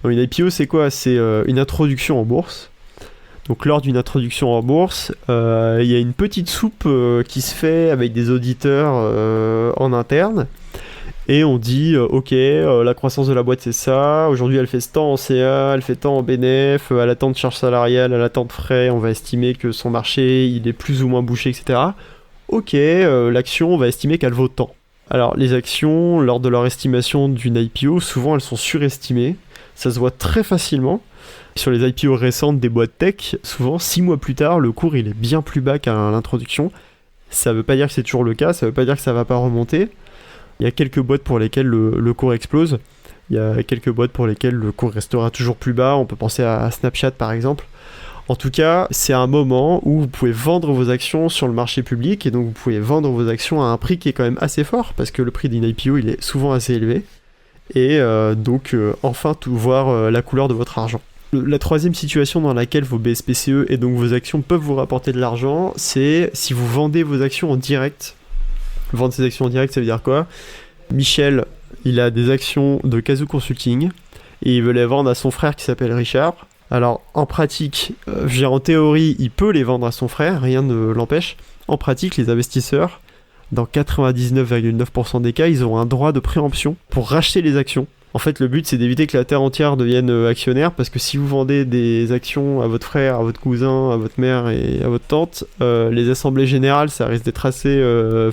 Donc une IPO c'est quoi? C'est une introduction en bourse. Donc lors d'une introduction en bourse, il y a une petite soupe qui se fait avec des auditeurs en interne. Et on dit, ok, la croissance de la boîte c'est ça, aujourd'hui elle fait tant en CA, elle fait tant en bénéf, elle a tant de charges salariales, elle a tant de frais, on va estimer que son marché il est plus ou moins bouché, etc. Ok, l'action on va estimer qu'elle vaut tant. Alors les actions, lors de leur estimation d'une IPO, souvent elles sont surestimées, ça se voit très facilement. Sur les IPO récentes des boîtes tech, souvent 6 mois plus tard, le cours il est bien plus bas qu'à l'introduction. Ça veut pas dire que c'est toujours le cas, ça veut pas dire que ça va pas remonter. Il y a quelques boîtes pour lesquelles le cours explose, il y a quelques boîtes pour lesquelles le cours restera toujours plus bas, on peut penser à Snapchat par exemple. En tout cas, c'est un moment où vous pouvez vendre vos actions sur le marché public, et donc vous pouvez vendre vos actions à un prix qui est quand même assez fort, parce que le prix d'une IPO il est souvent assez élevé, et donc enfin voir la couleur de votre argent. La troisième situation dans laquelle vos BSPCE et donc vos actions peuvent vous rapporter de l'argent, c'est si vous vendez vos actions en direct. Vendre ses actions en direct, ça veut dire quoi? Michel, il a des actions de Kazoo Consulting et il veut les vendre à son frère qui s'appelle Richard. Alors en pratique, en théorie, il peut les vendre à son frère, rien ne l'empêche. En pratique, les investisseurs, dans 99,9% des cas, ils ont un droit de préemption pour racheter les actions. En fait, le but, c'est d'éviter que la terre entière devienne actionnaire, parce que si vous vendez des actions à votre frère, à votre cousin, à votre mère et à votre tante, les assemblées générales, ça risque d'être assez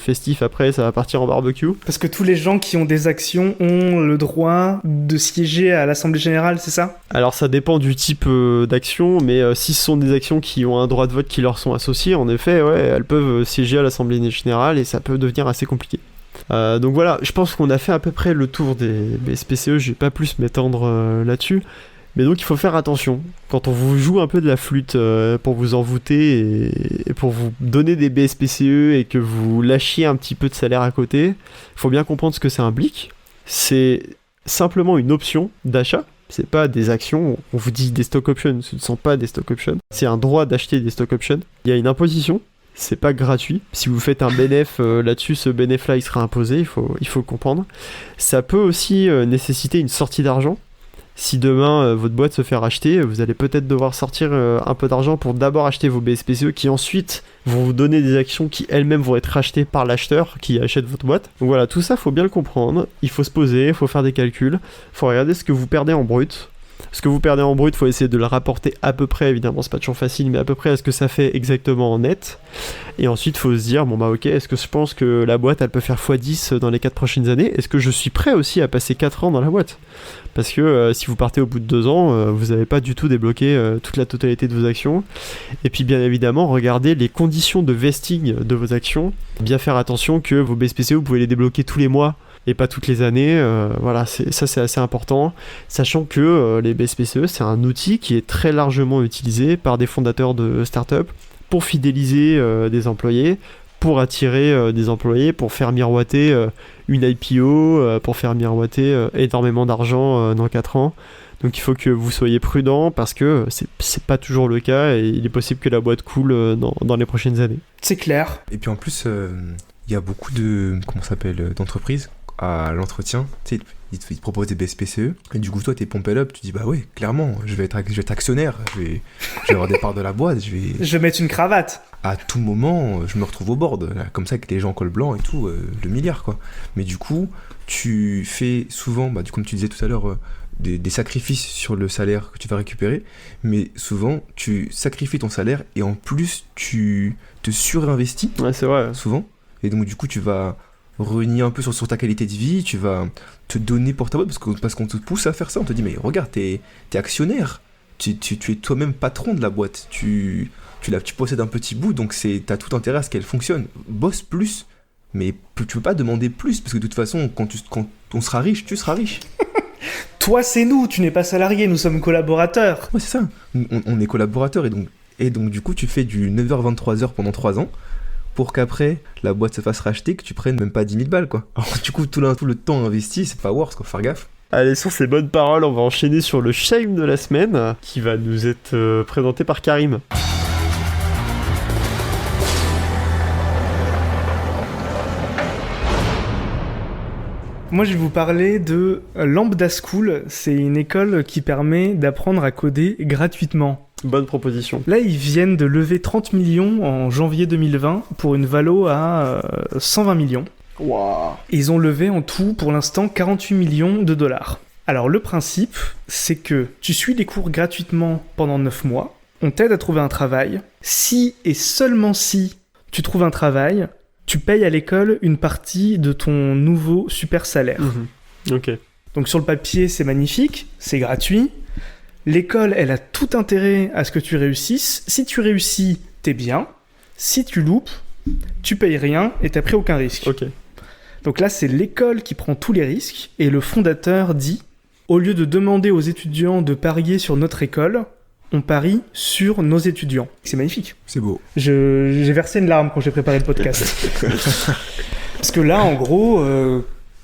festif après, ça va partir en barbecue. Parce que tous les gens qui ont des actions ont le droit de siéger à l'assemblée générale, c'est ça? Alors ça dépend du type d'action, mais si ce sont des actions qui ont un droit de vote qui leur sont associés, en effet, ouais, elles peuvent siéger à l'assemblée générale et ça peut devenir assez compliqué. Donc voilà, je pense qu'on a fait à peu près le tour des BSPCE, je vais pas plus m'étendre là-dessus, mais donc il faut faire attention. Quand on vous joue un peu de la flûte pour vous envoûter et pour vous donner des BSPCE et que vous lâchiez un petit peu de salaire à côté, il faut bien comprendre ce que ça implique. C'est simplement une option d'achat, c'est pas des actions, on vous dit des stock options, ce ne sont pas des stock options, c'est un droit d'acheter des stock options. Il y a une imposition. C'est pas gratuit. Si vous faites un bénéf là-dessus, ce bénéf-là, il sera imposé, il faut le comprendre. Ça peut aussi nécessiter une sortie d'argent. Si demain, votre boîte se fait racheter, vous allez peut-être devoir sortir un peu d'argent pour d'abord acheter vos BSPCE qui ensuite vont vous donner des actions qui elles-mêmes vont être rachetées par l'acheteur qui achète votre boîte. Donc voilà, tout ça, faut bien le comprendre. Il faut se poser, il faut faire des calculs, il faut regarder ce que vous perdez en brut. Ce que vous perdez en brut, il faut essayer de le rapporter à peu près, évidemment c'est pas toujours facile, mais à peu près à ce que ça fait exactement en net. Et ensuite il faut se dire, bon bah ok, est-ce que je pense que la boîte elle peut faire x10 dans les 4 prochaines années? Est-ce que je suis prêt aussi à passer 4 ans dans la boîte? Parce que si vous partez au bout de 2 ans, vous n'avez pas du tout débloqué toute la totalité de vos actions. Et puis bien évidemment, regardez les conditions de vesting de vos actions. Bien faire attention que vos BSPCE, vous pouvez les débloquer tous les mois et pas toutes les années. Voilà, ça c'est assez important. Sachant que les BSPCE, c'est un outil qui est très largement utilisé par des fondateurs de start-up pour fidéliser des employés, pour attirer des employés, pour faire miroiter une IPO, pour faire miroiter énormément d'argent dans 4 ans. Donc il faut que vous soyez prudent parce que c'est pas toujours le cas et il est possible que la boîte coule dans les prochaines années. C'est clair. Et puis en plus, il y a beaucoup d'entreprises à l'entretien, tu sais, ils te proposent des BSPCE, et du coup toi t'es pompé up, tu dis bah ouais, clairement, je vais être actionnaire, je vais avoir des parts de la boîte, je vais mettre une cravate. À tout moment, je me retrouve au board, là, comme ça avec les gens en col blanc et tout, le milliard quoi. Mais du coup, tu fais souvent, bah, comme tu disais tout à l'heure, des sacrifices sur le salaire que tu vas récupérer, mais souvent tu sacrifies ton salaire et en plus tu te surinvestis. Ouais, c'est vrai. Souvent. Et donc du coup tu vas renier un peu sur ta qualité de vie, tu vas te donner pour ta boîte parce qu'on te pousse à faire ça, on te dit mais regarde, t'es actionnaire, tu es toi-même patron de la boîte, tu possèdes un petit bout, donc t'as tout intérêt à ce qu'elle fonctionne, bosse plus, mais tu peux pas demander plus, parce que de toute façon quand on sera riche, tu seras riche. Toi c'est nous, tu n'es pas salarié, nous sommes collaborateurs. Ouais c'est ça, on est collaborateurs et donc du coup tu fais du 9h-23h pendant 3 ans, pour qu'après la boîte se fasse racheter, que tu prennes même pas 10 000 balles quoi. Alors, du coup tout le temps investi, c'est pas worth quoi, faut faire gaffe. Allez, sur ces bonnes paroles, on va enchaîner sur le shame de la semaine qui va nous être présenté par Karim. Moi je vais vous parler de Lambda School, c'est une école qui permet d'apprendre à coder gratuitement. Bonne proposition. Là, ils viennent de lever 30 millions en janvier 2020 pour une valo à 120 millions. Wow. Ils ont levé en tout, pour l'instant, 48 millions de dollars. Alors, le principe, c'est que tu suis les cours gratuitement pendant 9 mois, on t'aide à trouver un travail. Si et seulement si tu trouves un travail, tu payes à l'école une partie de ton nouveau super salaire. Mmh. Ok. Donc, sur le papier, c'est magnifique, c'est gratuit. L'école, elle a tout intérêt à ce que tu réussisses. Si tu réussis, t'es bien. Si tu loupes, tu payes rien et t'as pris aucun risque. Ok. Donc là, c'est l'école qui prend tous les risques et le fondateur dit, au lieu de demander aux étudiants de parier sur notre école, on parie sur nos étudiants. C'est magnifique. C'est beau. J'ai versé une larme quand j'ai préparé le podcast. Parce que là, en gros...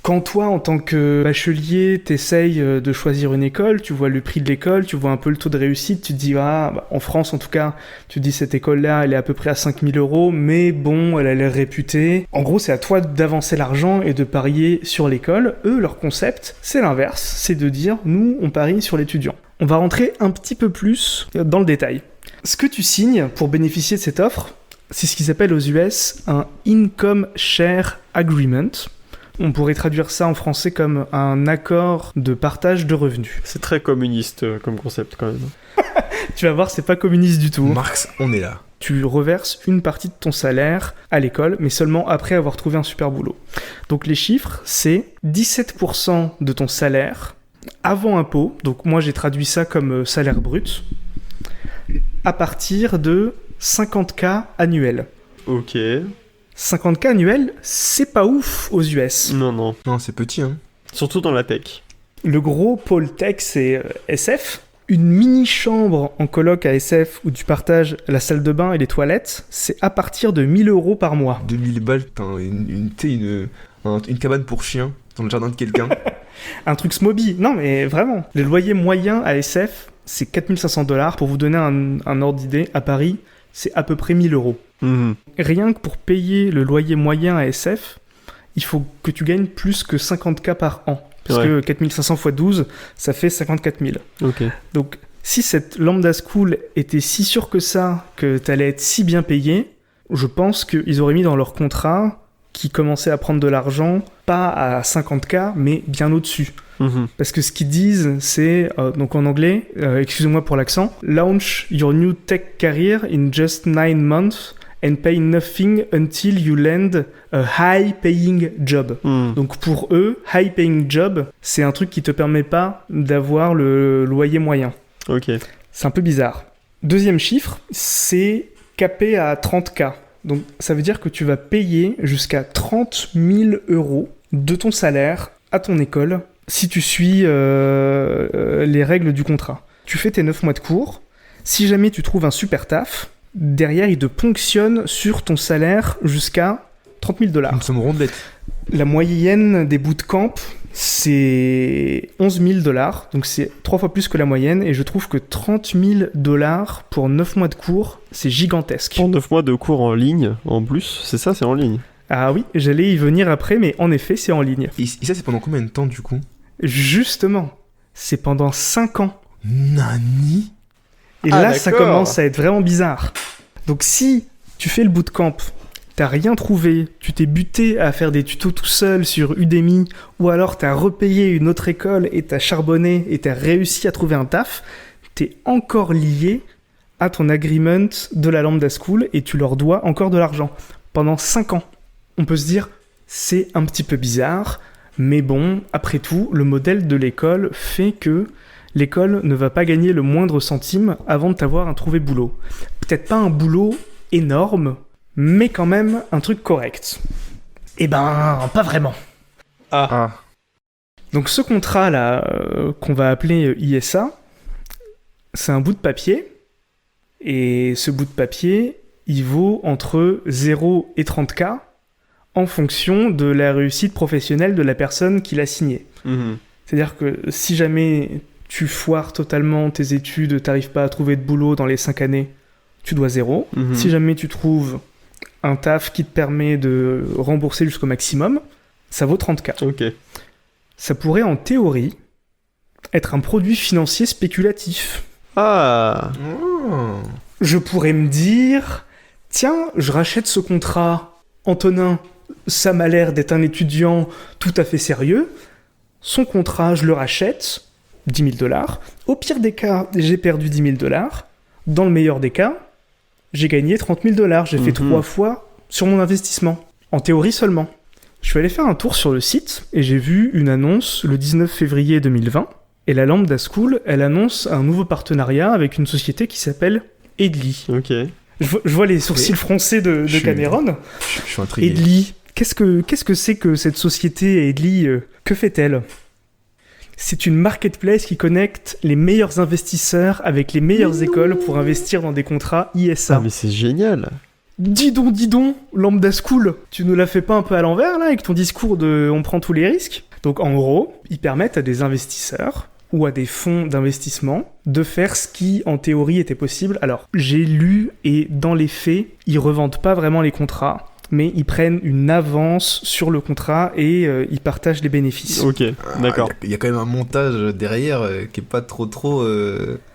Quand toi, en tant que bachelier, t'essayes de choisir une école, tu vois le prix de l'école, tu vois un peu le taux de réussite, tu te dis, en France en tout cas, tu te dis cette école-là, elle est à peu près à 5 000 €, mais bon, elle a l'air réputée. En gros, c'est à toi d'avancer l'argent et de parier sur l'école. Eux, leur concept, c'est l'inverse, c'est de dire, nous, on parie sur l'étudiant. On va rentrer un petit peu plus dans le détail. Ce que tu signes pour bénéficier de cette offre, c'est ce qu'ils appellent aux US un Income Share Agreement. On pourrait traduire ça en français comme un accord de partage de revenus. C'est très communiste comme concept quand même. Tu vas voir, c'est pas communiste du tout. Marx, on est là. Tu reverses une partie de ton salaire à l'école, mais seulement après avoir trouvé un super boulot. Donc les chiffres, c'est 17% de ton salaire avant impôt, donc moi j'ai traduit ça comme salaire brut, à partir de 50K annuels. Ok. 50K annuels, c'est pas ouf aux US. Non. Non, c'est petit, hein. Surtout dans la tech. Le gros pôle tech, c'est SF. Une mini-chambre en coloc à SF où tu partages la salle de bain et les toilettes, c'est à partir de 1 000 € par mois. 2000 balles, putain, une cabane pour chien dans le jardin de quelqu'un. Un truc Smoby. Non, mais vraiment. Le loyer moyen à SF, c'est 4 500 $. Pour vous donner un ordre d'idée, à Paris, c'est à peu près 1 000 €. Mmh. Rien que pour payer le loyer moyen à SF, il faut que tu gagnes plus que 50K par an. Parce que 4500 x 12, ça fait 54 000. Ok. Donc, si cette Lambda School était si sûre que ça, que t'allais être si bien payé, je pense qu'ils auraient mis dans leur contrat qu'ils commençaient à prendre de l'argent, pas à 50K, mais bien au-dessus. Parce que ce qu'ils disent, c'est, donc en anglais, excusez-moi pour l'accent, launch your new tech career in just 9 months and pay nothing until you land a high-paying job. Donc pour eux, high-paying job, c'est un truc qui te permet pas d'avoir le loyer moyen. Ok. C'est un peu bizarre. Deuxième chiffre, c'est capé à 30K. Donc ça veut dire que tu vas payer jusqu'à 30 000 € de ton salaire à ton école si tu suis les règles du contrat. Tu fais tes 9 mois de cours. Si jamais tu trouves un super taf, derrière, il te ponctionne sur ton salaire jusqu'à 30 000 $. Une somme rondelette. La moyenne des bootcamps, c'est 11 000 $. Donc c'est 3 fois plus que la moyenne. Et je trouve que 30 000 $ pour 9 mois de cours, c'est gigantesque. Pour 9 mois de cours en ligne, en plus, c'est ça, c'est en ligne. Ah oui, j'allais y venir après, mais en effet, c'est en ligne. Et ça, c'est pendant combien de temps, du coup? Justement, c'est pendant 5 ans. Nani? Et là, ça commence à être vraiment bizarre. Donc si tu fais le bootcamp, t'as rien trouvé, tu t'es buté à faire des tutos tout seul sur Udemy, ou alors t'as repayé une autre école et t'as charbonné et t'as réussi à trouver un taf, t'es encore lié à ton agreement de la Lambda School et tu leur dois encore de l'argent pendant 5 ans. On peut se dire, c'est un petit peu bizarre, mais bon, après tout, le modèle de l'école fait que l'école ne va pas gagner le moindre centime avant de t'avoir un trouvé boulot. Peut-être pas un boulot énorme, mais quand même un truc correct. Eh ben, pas vraiment. Donc ce contrat-là, qu'on va appeler ISA, c'est un bout de papier, et ce bout de papier, il vaut entre 0 et 30K en fonction de la réussite professionnelle de la personne qui l'a signé. C'est-à-dire que si jamais tu foires totalement tes études, t'arrives pas à trouver de boulot dans les 5 années, tu dois 0. Si jamais tu trouves un taf qui te permet de rembourser jusqu'au maximum, ça vaut 30K. Ok. Ça pourrait en théorie être un produit financier spéculatif. Ah. Je pourrais me dire, tiens, je rachète ce contrat, Antonin, ça m'a l'air d'être un étudiant tout à fait sérieux, son contrat, je le rachète, 10 000 $. Au pire des cas, j'ai perdu 10 000 $. Dans le meilleur des cas, j'ai gagné 30 000 $. J'ai fait 3 fois sur mon investissement. En théorie seulement. Je suis allé faire un tour sur le site et j'ai vu une annonce le 19 février 2020. Et la Lambda School, elle annonce un nouveau partenariat avec une société qui s'appelle Edly. Ok. Je vois les sourcils froncés de Cameron. Je suis intrigué. Edly. Qu'est-ce que c'est que cette société Edly que fait-elle ? C'est une marketplace qui connecte les meilleurs investisseurs avec les meilleures écoles pour investir dans des contrats ISA. Ah mais c'est génial. Dis donc, Lambda School, tu ne la fais pas un peu à l'envers là avec ton discours de on prend tous les risques ? Donc en gros, ils permettent à des investisseurs ou à des fonds d'investissement de faire ce qui en théorie était possible. Alors j'ai lu et dans les faits, ils revendent pas vraiment les contrats, mais ils prennent une avance sur le contrat et ils partagent les bénéfices. Ok, d'accord. Il y a quand même un montage derrière qui est pas trop...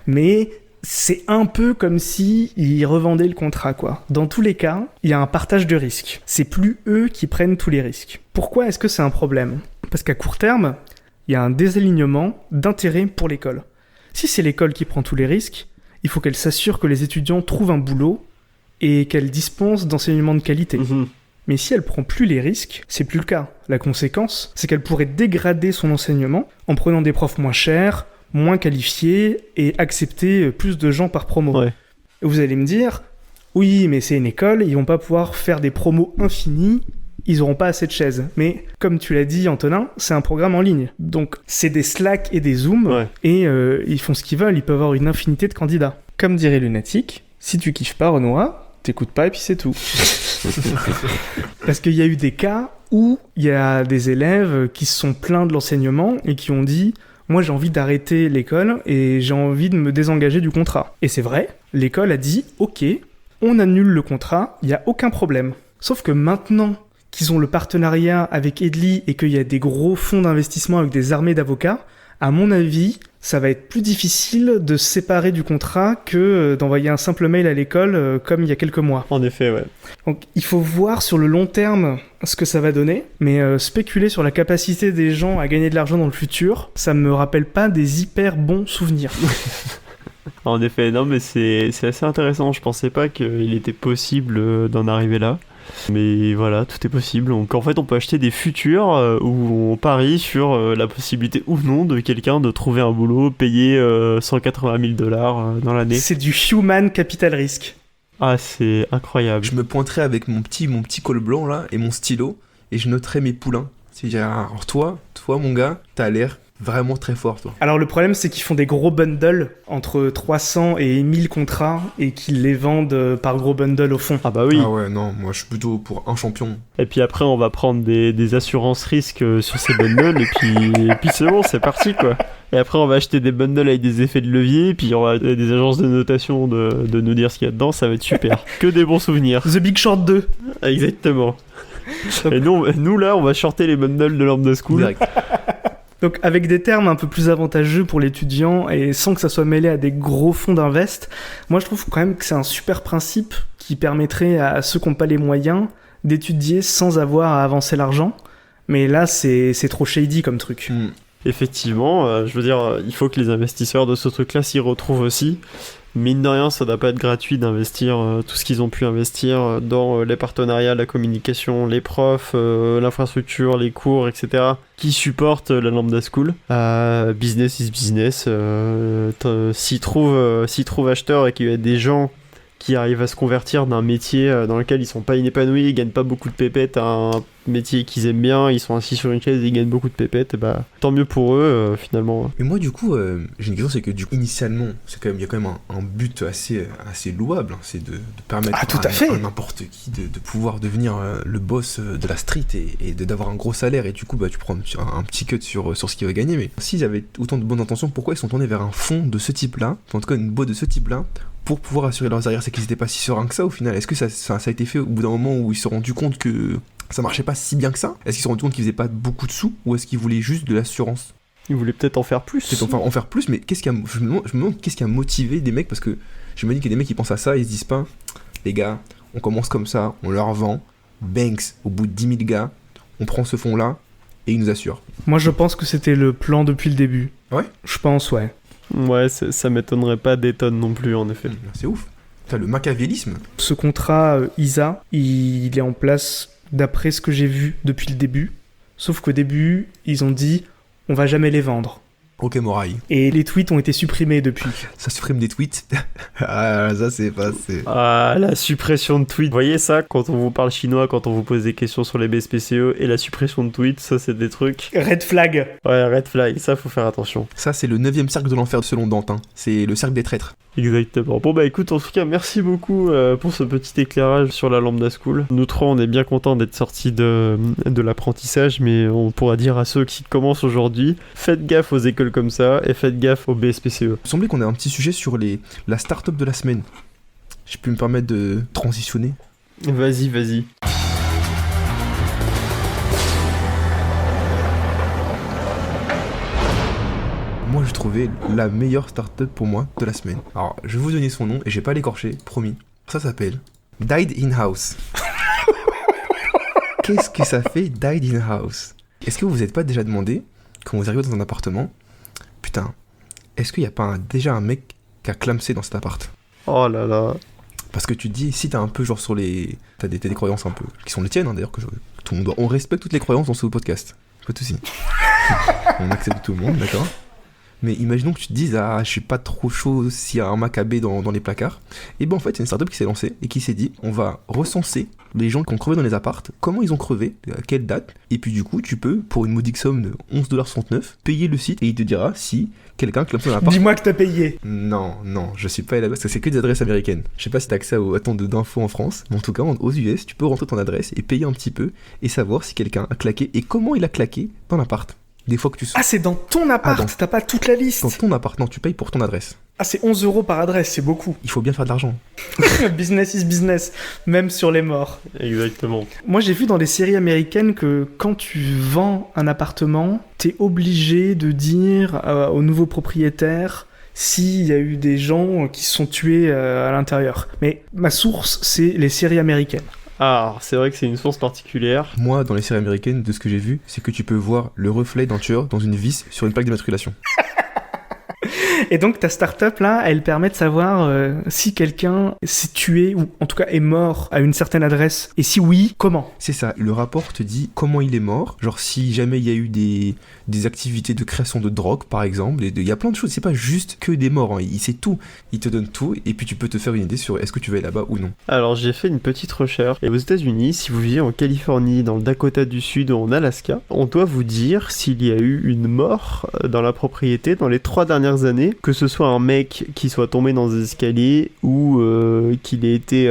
Mais c'est un peu comme si ils revendaient le contrat, quoi. Dans tous les cas, il y a un partage de risques. C'est plus eux qui prennent tous les risques. Pourquoi est-ce que c'est un problème ? Parce qu'à court terme, il y a un désalignement d'intérêt pour l'école. Si c'est l'école qui prend tous les risques, il faut qu'elle s'assure que les étudiants trouvent un boulot et qu'elle dispense d'enseignement de qualité. Mais si elle prend plus les risques, c'est plus le cas. La conséquence, c'est qu'elle pourrait dégrader son enseignement en prenant des profs moins chers, moins qualifiés et accepter plus de gens par promo. Ouais. Et vous allez me dire, oui, mais c'est une école, ils vont pas pouvoir faire des promos infinis, ils auront pas assez de chaises. Mais comme tu l'as dit, Antonin, c'est un programme en ligne. Donc c'est des Slack et des Zoom, Ouais. et ils font ce qu'ils veulent, ils peuvent avoir une infinité de candidats. Comme dirait Lunatic, si tu kiffes pas Renoir, t'écoutes pas et puis c'est tout. Parce qu'il y a eu des cas où il y a des élèves qui se sont plaints de l'enseignement et qui ont dit « Moi j'ai envie d'arrêter l'école et j'ai envie de me désengager du contrat ». Et c'est vrai, l'école a dit « Ok, on annule le contrat, il n'y a aucun problème ». Sauf que maintenant qu'ils ont le partenariat avec Edly et qu'il y a des gros fonds d'investissement avec des armées d'avocats, à mon avis, ça va être plus difficile de se séparer du contrat que d'envoyer un simple mail à l'école comme il y a quelques mois. En effet, ouais. Donc il faut voir sur le long terme ce que ça va donner, mais spéculer sur la capacité des gens à gagner de l'argent dans le futur, ça me rappelle pas des hyper bons souvenirs. En effet, non, mais c'est assez intéressant. Je pensais pas qu'il était possible d'en arriver là. Mais voilà, tout est possible. Donc en fait, on peut acheter des futurs où on parie sur la possibilité ou non de quelqu'un de trouver un boulot payé 180 000 $ dans l'année. C'est du human capital risk. Ah, c'est incroyable. Je me pointerais avec mon petit col blanc là et mon stylo et je noterais mes poulains. C'est-à-dire, alors toi mon gars, t'as l'air vraiment très fort, toi. Alors le problème, c'est qu'ils font des gros bundles entre 300 et 1000 contrats et qu'ils les vendent par gros bundle au fond. Ah bah oui. Ah ouais, non, moi je suis plutôt pour un champion. Et puis après, on va prendre des assurances risques sur ces bundles et puis c'est bon, c'est parti quoi. Et après, on va acheter des bundles avec des effets de levier, puis on va des agences de notation de nous dire ce qu'il y a dedans, ça va être super. Que des bons souvenirs. The Big Short 2. Exactement. Et nous là, on va shorter les bundles de Lambda School. Direct. Donc avec des termes un peu plus avantageux pour l'étudiant et sans que ça soit mêlé à des gros fonds d'invest, moi je trouve quand même que c'est un super principe qui permettrait à ceux qui n'ont pas les moyens d'étudier sans avoir à avancer l'argent. Mais là c'est trop shady comme truc. Effectivement, je veux dire, il faut que les investisseurs de ce truc-là s'y retrouvent aussi. Mine de rien, ça doit pas être gratuit d'investir tout ce qu'ils ont pu investir dans les partenariats, la communication, les profs, l'infrastructure, les cours, etc. qui supportent la Lambda School. Business is business. S'ils trouvent acheteurs et qu'il y a des gens qui arrivent à se convertir d'un métier dans lequel ils sont pas inépanouis, ils gagnent pas beaucoup de pépettes à un métier qu'ils aiment bien, ils sont assis sur une chaise et ils gagnent beaucoup de pépettes, et bah tant mieux pour eux finalement. Mais moi du coup, j'ai une question, c'est que du coup, initialement, il y a quand même un but assez louable, hein, c'est de permettre à n'importe qui de pouvoir devenir le boss de la street et d'avoir un gros salaire, et du coup bah, tu prends un petit cut sur ce qu'il va gagner. Mais s'ils avaient autant de bonnes intentions, pourquoi ils sont tournés vers un fonds de ce type-là, en tout cas une boîte de ce type-là, pour pouvoir assurer leurs arrières? C'est qu'ils n'étaient pas si sereins que ça au final. Est-ce que ça a été fait au bout d'un moment où ils se sont rendus compte que ça marchait pas si bien que ça? Est-ce qu'ils se sont rendus compte qu'ils faisaient pas beaucoup de sous, ou est-ce qu'ils voulaient juste de l'assurance? Ils voulaient peut-être en faire plus. Peut-être en faire plus, mais je me demande qu'est-ce qui a motivé des mecs, parce que je me dis qu'il y a des mecs qui pensent à ça, ils se disent pas, les gars, on commence comme ça, on leur vend, Banks, au bout de 10 000 gars, on prend ce fonds-là et ils nous assurent. Moi je pense que c'était le plan depuis le début. Ouais. Je pense, ouais. Ouais, ça m'étonnerait pas des tonnes non plus, en effet. C'est ouf. T'as le machiavélisme. Ce contrat ISA, il est en place d'après ce que j'ai vu depuis le début. Sauf qu'au début, ils ont dit on va jamais les vendre. Ok, Moraï. Et les tweets ont été supprimés depuis. Ça supprime des tweets. Ah, ça c'est pas... Ah, la suppression de tweets. Vous voyez ça, quand on vous parle chinois, quand on vous pose des questions sur les BSPCE, et la suppression de tweets, ça c'est des trucs... Red flag. Ouais, red flag, ça faut faire attention. Ça c'est le 9e cercle de l'enfer selon Dante, hein. C'est le cercle des traîtres. Exactement. Bon bah écoute, en tout cas, merci beaucoup pour ce petit éclairage sur la Lambda School. Nous trois, on est bien contents d'être sortis de l'apprentissage, mais on pourra dire à ceux qui commencent aujourd'hui, faites gaffe aux écoles comme ça, et faites gaffe aux BSPCE. Il me semblait qu'on ait un petit sujet sur la start-up de la semaine. Je peux me permettre de transitionner? Vas-y. Moi, je trouvais la meilleure start-up pour moi de la semaine. Alors, je vais vous donner son nom et je vais pas l'écorcher, promis. Ça s'appelle Died in House. Qu'est-ce que ça fait, Died in House? Est-ce que vous vous êtes pas déjà demandé, quand vous arrivez dans un appartement, putain, est-ce qu'il y a pas déjà un mec qui a clamsé dans cet appart? Oh là là. Parce que tu te dis, si t'as un peu genre sur les... T'as des croyances un peu, qui sont les tiennes, hein, d'ailleurs, tout le monde on respecte toutes les croyances dans ce podcast. Pas de soucis. On accepte tout le monde, d'accord? Mais imaginons que tu te dises, ah, je suis pas trop chaud s'il y a un Maccabée dans les placards. Et ben en fait, c'est une startup qui s'est lancée et qui s'est dit, on va recenser les gens qui ont crevé dans les appartes, comment ils ont crevé, à quelle date, et puis du coup, tu peux, pour une modique somme de 11,69$, payer le site et il te dira si quelqu'un clame son appart. Dis-moi que t'as payé. Non, je suis pas là parce que c'est que des adresses américaines. Je sais pas si t'as accès à tant d'infos en France, mais en tout cas, aux US, tu peux rentrer ton adresse et payer un petit peu et savoir si quelqu'un a claqué et comment il a claqué dans l'appart. Des fois que tu... Ah, c'est dans ton appart, t'as pas toute la liste. Dans ton appart, non, tu payes pour ton adresse. Ah, c'est 11€ par adresse, c'est beaucoup. Il faut bien faire de l'argent. Business is business, même sur les morts. Exactement. Moi, j'ai vu dans des séries américaines que quand tu vends un appartement, t'es obligé de dire au nouveau propriétaire s'il y a eu des gens qui se sont tués à l'intérieur. Mais ma source, c'est les séries américaines. Ah, c'est vrai que c'est une source particulière. Moi, dans les séries américaines, de ce que j'ai vu, c'est que tu peux voir le reflet d'un tueur dans une vis sur une plaque d'immatriculation. Et donc ta startup là, elle permet de savoir si quelqu'un s'est tué ou en tout cas est mort à une certaine adresse. Et si oui, comment ? C'est ça, le rapport te dit comment il est mort, genre si jamais il y a eu des activités de création de drogue par exemple, il y a plein de choses, c'est pas juste que des morts, hein. Il sait tout, il te donne tout et puis tu peux te faire une idée sur est-ce que tu vas aller là-bas ou non. Alors j'ai fait une petite recherche, et aux États-Unis, si vous vivez en Californie, dans le Dakota du Sud ou en Alaska, on doit vous dire s'il y a eu une mort dans la propriété dans les 3 dernières années, que ce soit un mec qui soit tombé dans des escaliers ou qu'il ait été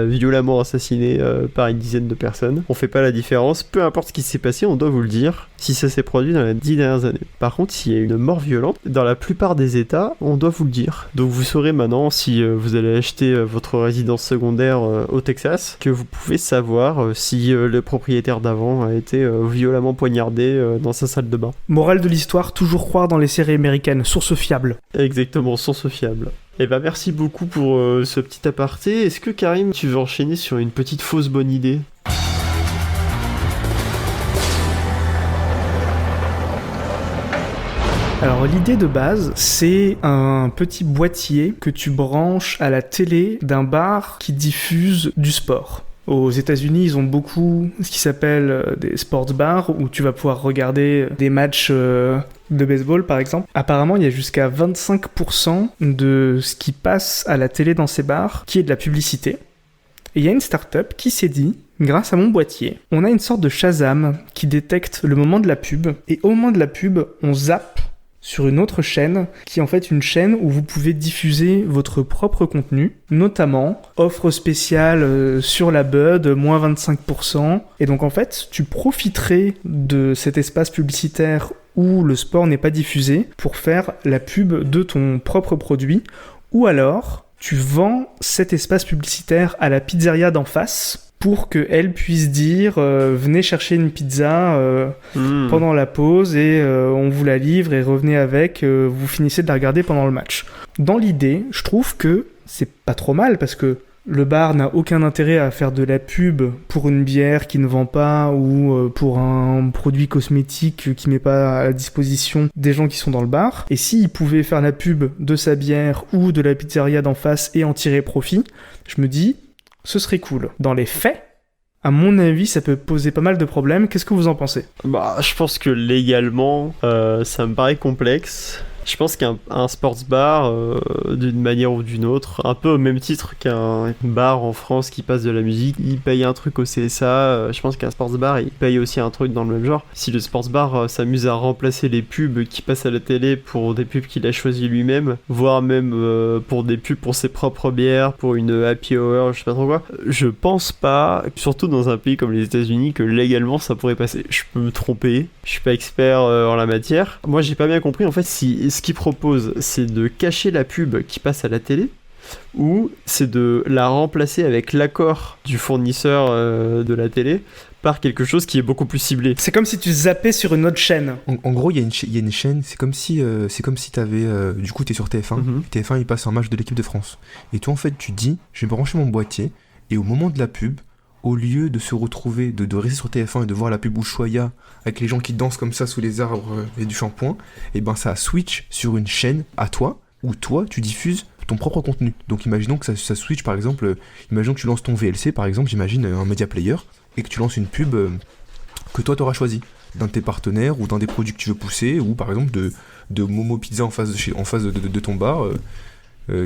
violemment assassiné par une dizaine de personnes. On fait pas la différence, peu importe ce qui s'est passé, on doit vous le dire si ça s'est produit dans les 10 dernières années. Par contre, s'il y a une mort violente, dans la plupart des états, on doit vous le dire. Donc vous saurez maintenant, si vous allez acheter votre résidence secondaire au Texas, que vous pouvez savoir si le propriétaire d'avant a été violemment poignardé dans sa salle de bain. Morale de l'histoire, toujours croire dans les séries américaines, source fiable. Exactement, source fiable. Eh ben merci beaucoup pour ce petit aparté. Est-ce que Karim, tu veux enchaîner sur une petite fausse bonne idée ? Alors l'idée de base, c'est un petit boîtier que tu branches à la télé d'un bar qui diffuse du sport. Aux États-Unis, ils ont beaucoup ce qui s'appelle des sports bars où tu vas pouvoir regarder des matchs de baseball par exemple. Apparemment, il y a jusqu'à 25% de ce qui passe à la télé dans ces bars qui est de la publicité. Et il y a une start-up qui s'est dit, grâce à mon boîtier, on a une sorte de Shazam qui détecte le moment de la pub et au moment de la pub, on zappe sur une autre chaîne, qui est en fait une chaîne où vous pouvez diffuser votre propre contenu, notamment offre spéciale sur la Bud, moins 25%. Et donc en fait, tu profiterais de cet espace publicitaire où le sport n'est pas diffusé pour faire la pub de ton propre produit, ou alors tu vends cet espace publicitaire à la pizzeria d'en face pour qu'elle puisse dire venez chercher une pizza pendant la pause et on vous la livre et revenez avec, vous finissez de la regarder pendant le match. Dans l'idée, je trouve que c'est pas trop mal parce que le bar n'a aucun intérêt à faire de la pub pour une bière qui ne vend pas ou pour un produit cosmétique qui met pas à la disposition des gens qui sont dans le bar. Et s'il pouvait faire la pub de sa bière ou de la pizzeria d'en face et en tirer profit, je me dis ce serait cool. Dans les faits, à mon avis, ça peut poser pas mal de problèmes. Qu'est-ce que vous en pensez ? Bah, je pense que légalement, ça me paraît complexe. Je pense qu'un sports bar, d'une manière ou d'une autre, un peu au même titre qu'un bar en France qui passe de la musique, il paye un truc au CSA, je pense qu'un sports bar, il paye aussi un truc dans le même genre. Si le sports bar s'amuse à remplacer les pubs qui passent à la télé pour des pubs qu'il a choisi lui-même, voire même pour des pubs pour ses propres bières, pour une happy hour, je sais pas trop quoi, je pense pas, surtout dans un pays comme les États-Unis, que légalement ça pourrait passer. Je peux me tromper, je suis pas expert en la matière. Moi j'ai pas bien compris en fait si ce qu'il propose, c'est de cacher la pub qui passe à la télé ou c'est de la remplacer avec l'accord du fournisseur de la télé par quelque chose qui est beaucoup plus ciblé. C'est comme si tu zappais sur une autre chaîne. En gros, il y a une chaîne, c'est comme si t'avais... du coup, t'es sur TF1, TF1, il passe un match de l'équipe de France. Et toi, en fait, tu dis, je vais brancher mon boîtier, et au moment de la pub, au lieu de se retrouver, de rester sur TF1 et de voir la pub Ushuaïa avec les gens qui dansent comme ça sous les arbres et du shampoing, et ben ça switch sur une chaîne à toi, où toi tu diffuses ton propre contenu. Donc imaginons que ça switch par exemple, imaginons que tu lances ton VLC par exemple, j'imagine un media player, et que tu lances une pub que toi t'auras choisi, d'un de tes partenaires ou d'un des produits que tu veux pousser, ou par exemple de Momo Pizza en face de ton bar,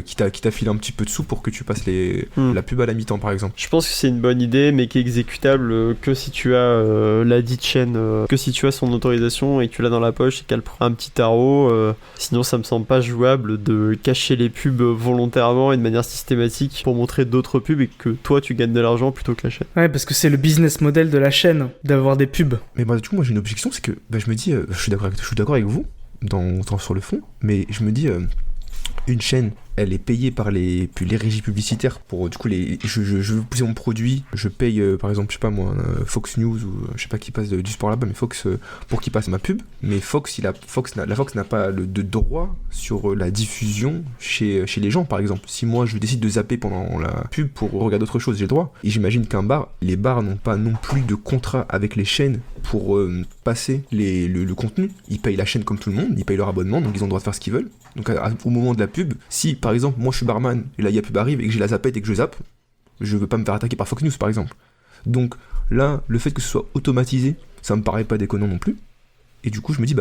qui t'a filé un petit peu de sous pour que tu passes la pub à la mi-temps par exemple. Je pense que c'est une bonne idée mais qui est exécutable que si tu as la dite chaîne, que si tu as son autorisation et que tu l'as dans la poche et qu'elle prend un petit tarot, sinon ça me semble pas jouable de cacher les pubs volontairement et de manière systématique pour montrer d'autres pubs et que toi tu gagnes de l'argent plutôt que la chaîne. Ouais, parce que c'est le business model de la chaîne d'avoir des pubs. Mais bah du coup moi j'ai une objection, c'est que je me dis, je suis d'accord avec vous sur le fond, mais je me dis une chaîne elle est payée par les régies publicitaires pour du coup je veux pousser mon produit, je paye par exemple, je sais pas moi, Fox News ou je sais pas qui passe du sport là-bas, mais Fox pour qu'il passe ma pub, mais Fox la Fox n'a pas de droit sur la diffusion chez les gens par exemple. Si moi je décide de zapper pendant la pub pour regarder autre chose, j'ai le droit. Et j'imagine les bars n'ont pas non plus de contrat avec les chaînes pour passer le contenu. Ils payent la chaîne comme tout le monde, ils payent leur abonnement, donc ils ont le droit de faire ce qu'ils veulent. Donc au moment de la pub, si par exemple moi je suis barman et là il y a pub arrive et que j'ai la zappette et que je zappe, je veux pas me faire attaquer par Fox News par exemple. Donc là, le fait que ce soit automatisé, ça me paraît pas déconnant non plus. Et du coup je me dis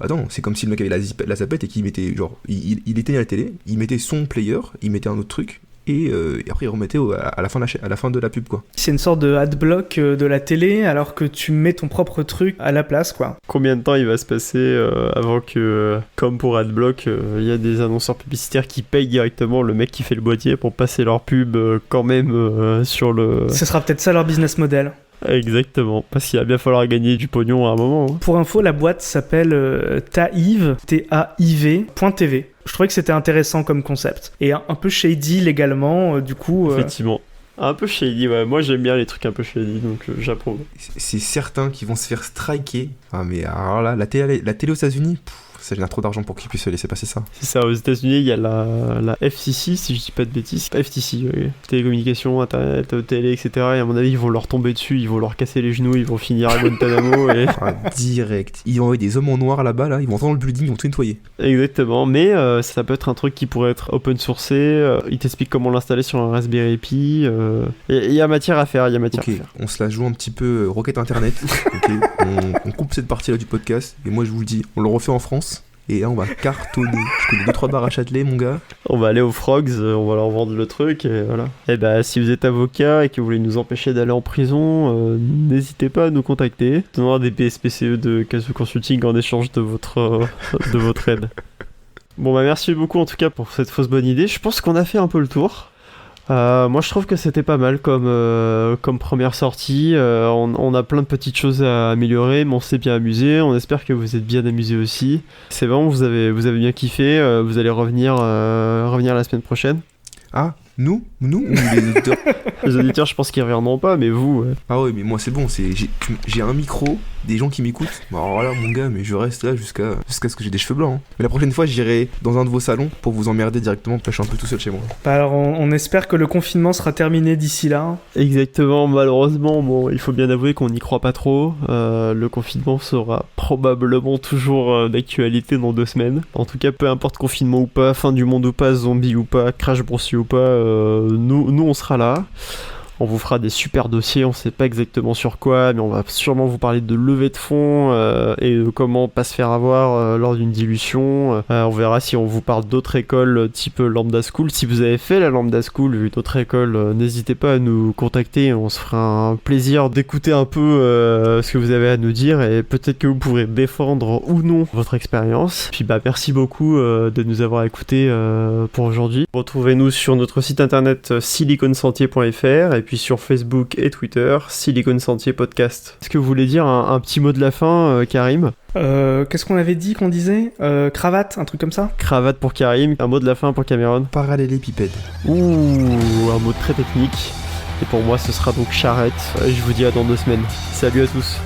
attends, c'est comme si le mec avait la zappette et qu'il mettait genre il éteignait la télé, il mettait son player, il mettait un autre truc. Et après il remettait à la fin de la pub quoi. C'est une sorte de adblock de la télé alors que tu mets ton propre truc à la place quoi. Combien de temps il va se passer avant que, comme pour Adblock, il y a des annonceurs publicitaires qui payent directement le mec qui fait le boîtier pour passer leur pub quand même sur le... Ce sera peut-être ça leur business model. Exactement, parce qu'il va bien falloir gagner du pognon à un moment. Hein. Pour info, la boîte s'appelle Taiv, Taiv.tv. Je trouvais que c'était intéressant comme concept. Et un peu shady légalement, du coup... Effectivement. Un peu shady, ouais. Moi j'aime bien les trucs un peu shady, donc j'approuve. C'est certains qui vont se faire striker. Ah mais alors là, la télé aux États-Unis, ça génère trop d'argent pour qu'ils puissent laisser passer ça. C'est ça, aux États-Unis il y a la FCC, si je dis pas de bêtises. FTC, oui. Télécommunications, internet, télé, etc. Et à mon avis, ils vont leur tomber dessus, ils vont leur casser les genoux, ils vont finir à Guantanamo. Et... direct. Ils vont envoyer des hommes en noir là-bas, là, ils vont entrer dans le building, ils vont tout nettoyer. Exactement, mais ça peut être un truc qui pourrait être open sourcé. Ils t'expliquent comment l'installer sur un Raspberry Pi. Il y a matière à faire, On se la joue un petit peu Rocket Internet. Ok, on coupe cette partie-là du podcast. Et moi, je vous le dis, on le refait en France. Et là, on va cartonner. Je connais 2-3 bars à Châtelet, mon gars. On va aller aux Frogs, on va leur vendre le truc, et voilà. Et bah, si vous êtes avocat et que vous voulez nous empêcher d'aller en prison, n'hésitez pas à nous contacter. On aura des PSPCE de Casu Consulting en échange de votre aide. Bon, bah, merci beaucoup en tout cas pour cette fausse bonne idée. Je pense qu'on a fait un peu le tour. Moi je trouve que c'était pas mal comme première sortie. On a plein de petites choses à améliorer, mais on s'est bien amusé. On espère que vous êtes bien amusés aussi. C'est bon, vous avez bien kiffé. Vous allez revenir la semaine prochaine. Ah, nous ou les auditeurs? Les auditeurs, je pense qu'ils reviendront pas, mais vous... Ouais. Ah ouais, mais moi c'est bon, j'ai un micro, des gens qui m'écoutent. Bon, alors là, mon gars, mais je reste là jusqu'à ce que j'ai des cheveux blancs. Hein. Mais la prochaine fois, j'irai dans un de vos salons pour vous emmerder directement, parce que je suis un peu tout seul chez moi. Bah alors, on espère que le confinement sera terminé d'ici là. Exactement, malheureusement, bon, il faut bien avouer qu'on n'y croit pas trop. Le confinement sera probablement toujours d'actualité dans 2 semaines. En tout cas, peu importe confinement ou pas, fin du monde ou pas, zombie ou pas, crash boursier ou pas, nous on sera là. On vous fera des super dossiers, on sait pas exactement sur quoi, mais on va sûrement vous parler de levée de fonds et de comment pas se faire avoir lors d'une dilution. On verra si on vous parle d'autres écoles type Lambda School. Si vous avez fait la Lambda School, vu d'autres écoles, n'hésitez pas à nous contacter, on se fera un plaisir d'écouter un peu ce que vous avez à nous dire et peut-être que vous pourrez défendre ou non votre expérience. Puis bah merci beaucoup de nous avoir écoutés pour aujourd'hui. Retrouvez-nous sur notre site internet siliconsentier.fr et puis sur Facebook et Twitter, Silicon Sentier Podcast. Est-ce que vous voulez dire un petit mot de la fin, Karim ? Qu'est-ce qu'on avait dit qu'on disait cravate, un truc comme ça? Cravate pour Karim, un mot de la fin pour Cameron. Parallélépipède. Ouh, un mot très technique. Et pour moi, ce sera donc charrette. Je vous dis à dans 2 semaines. Salut à tous.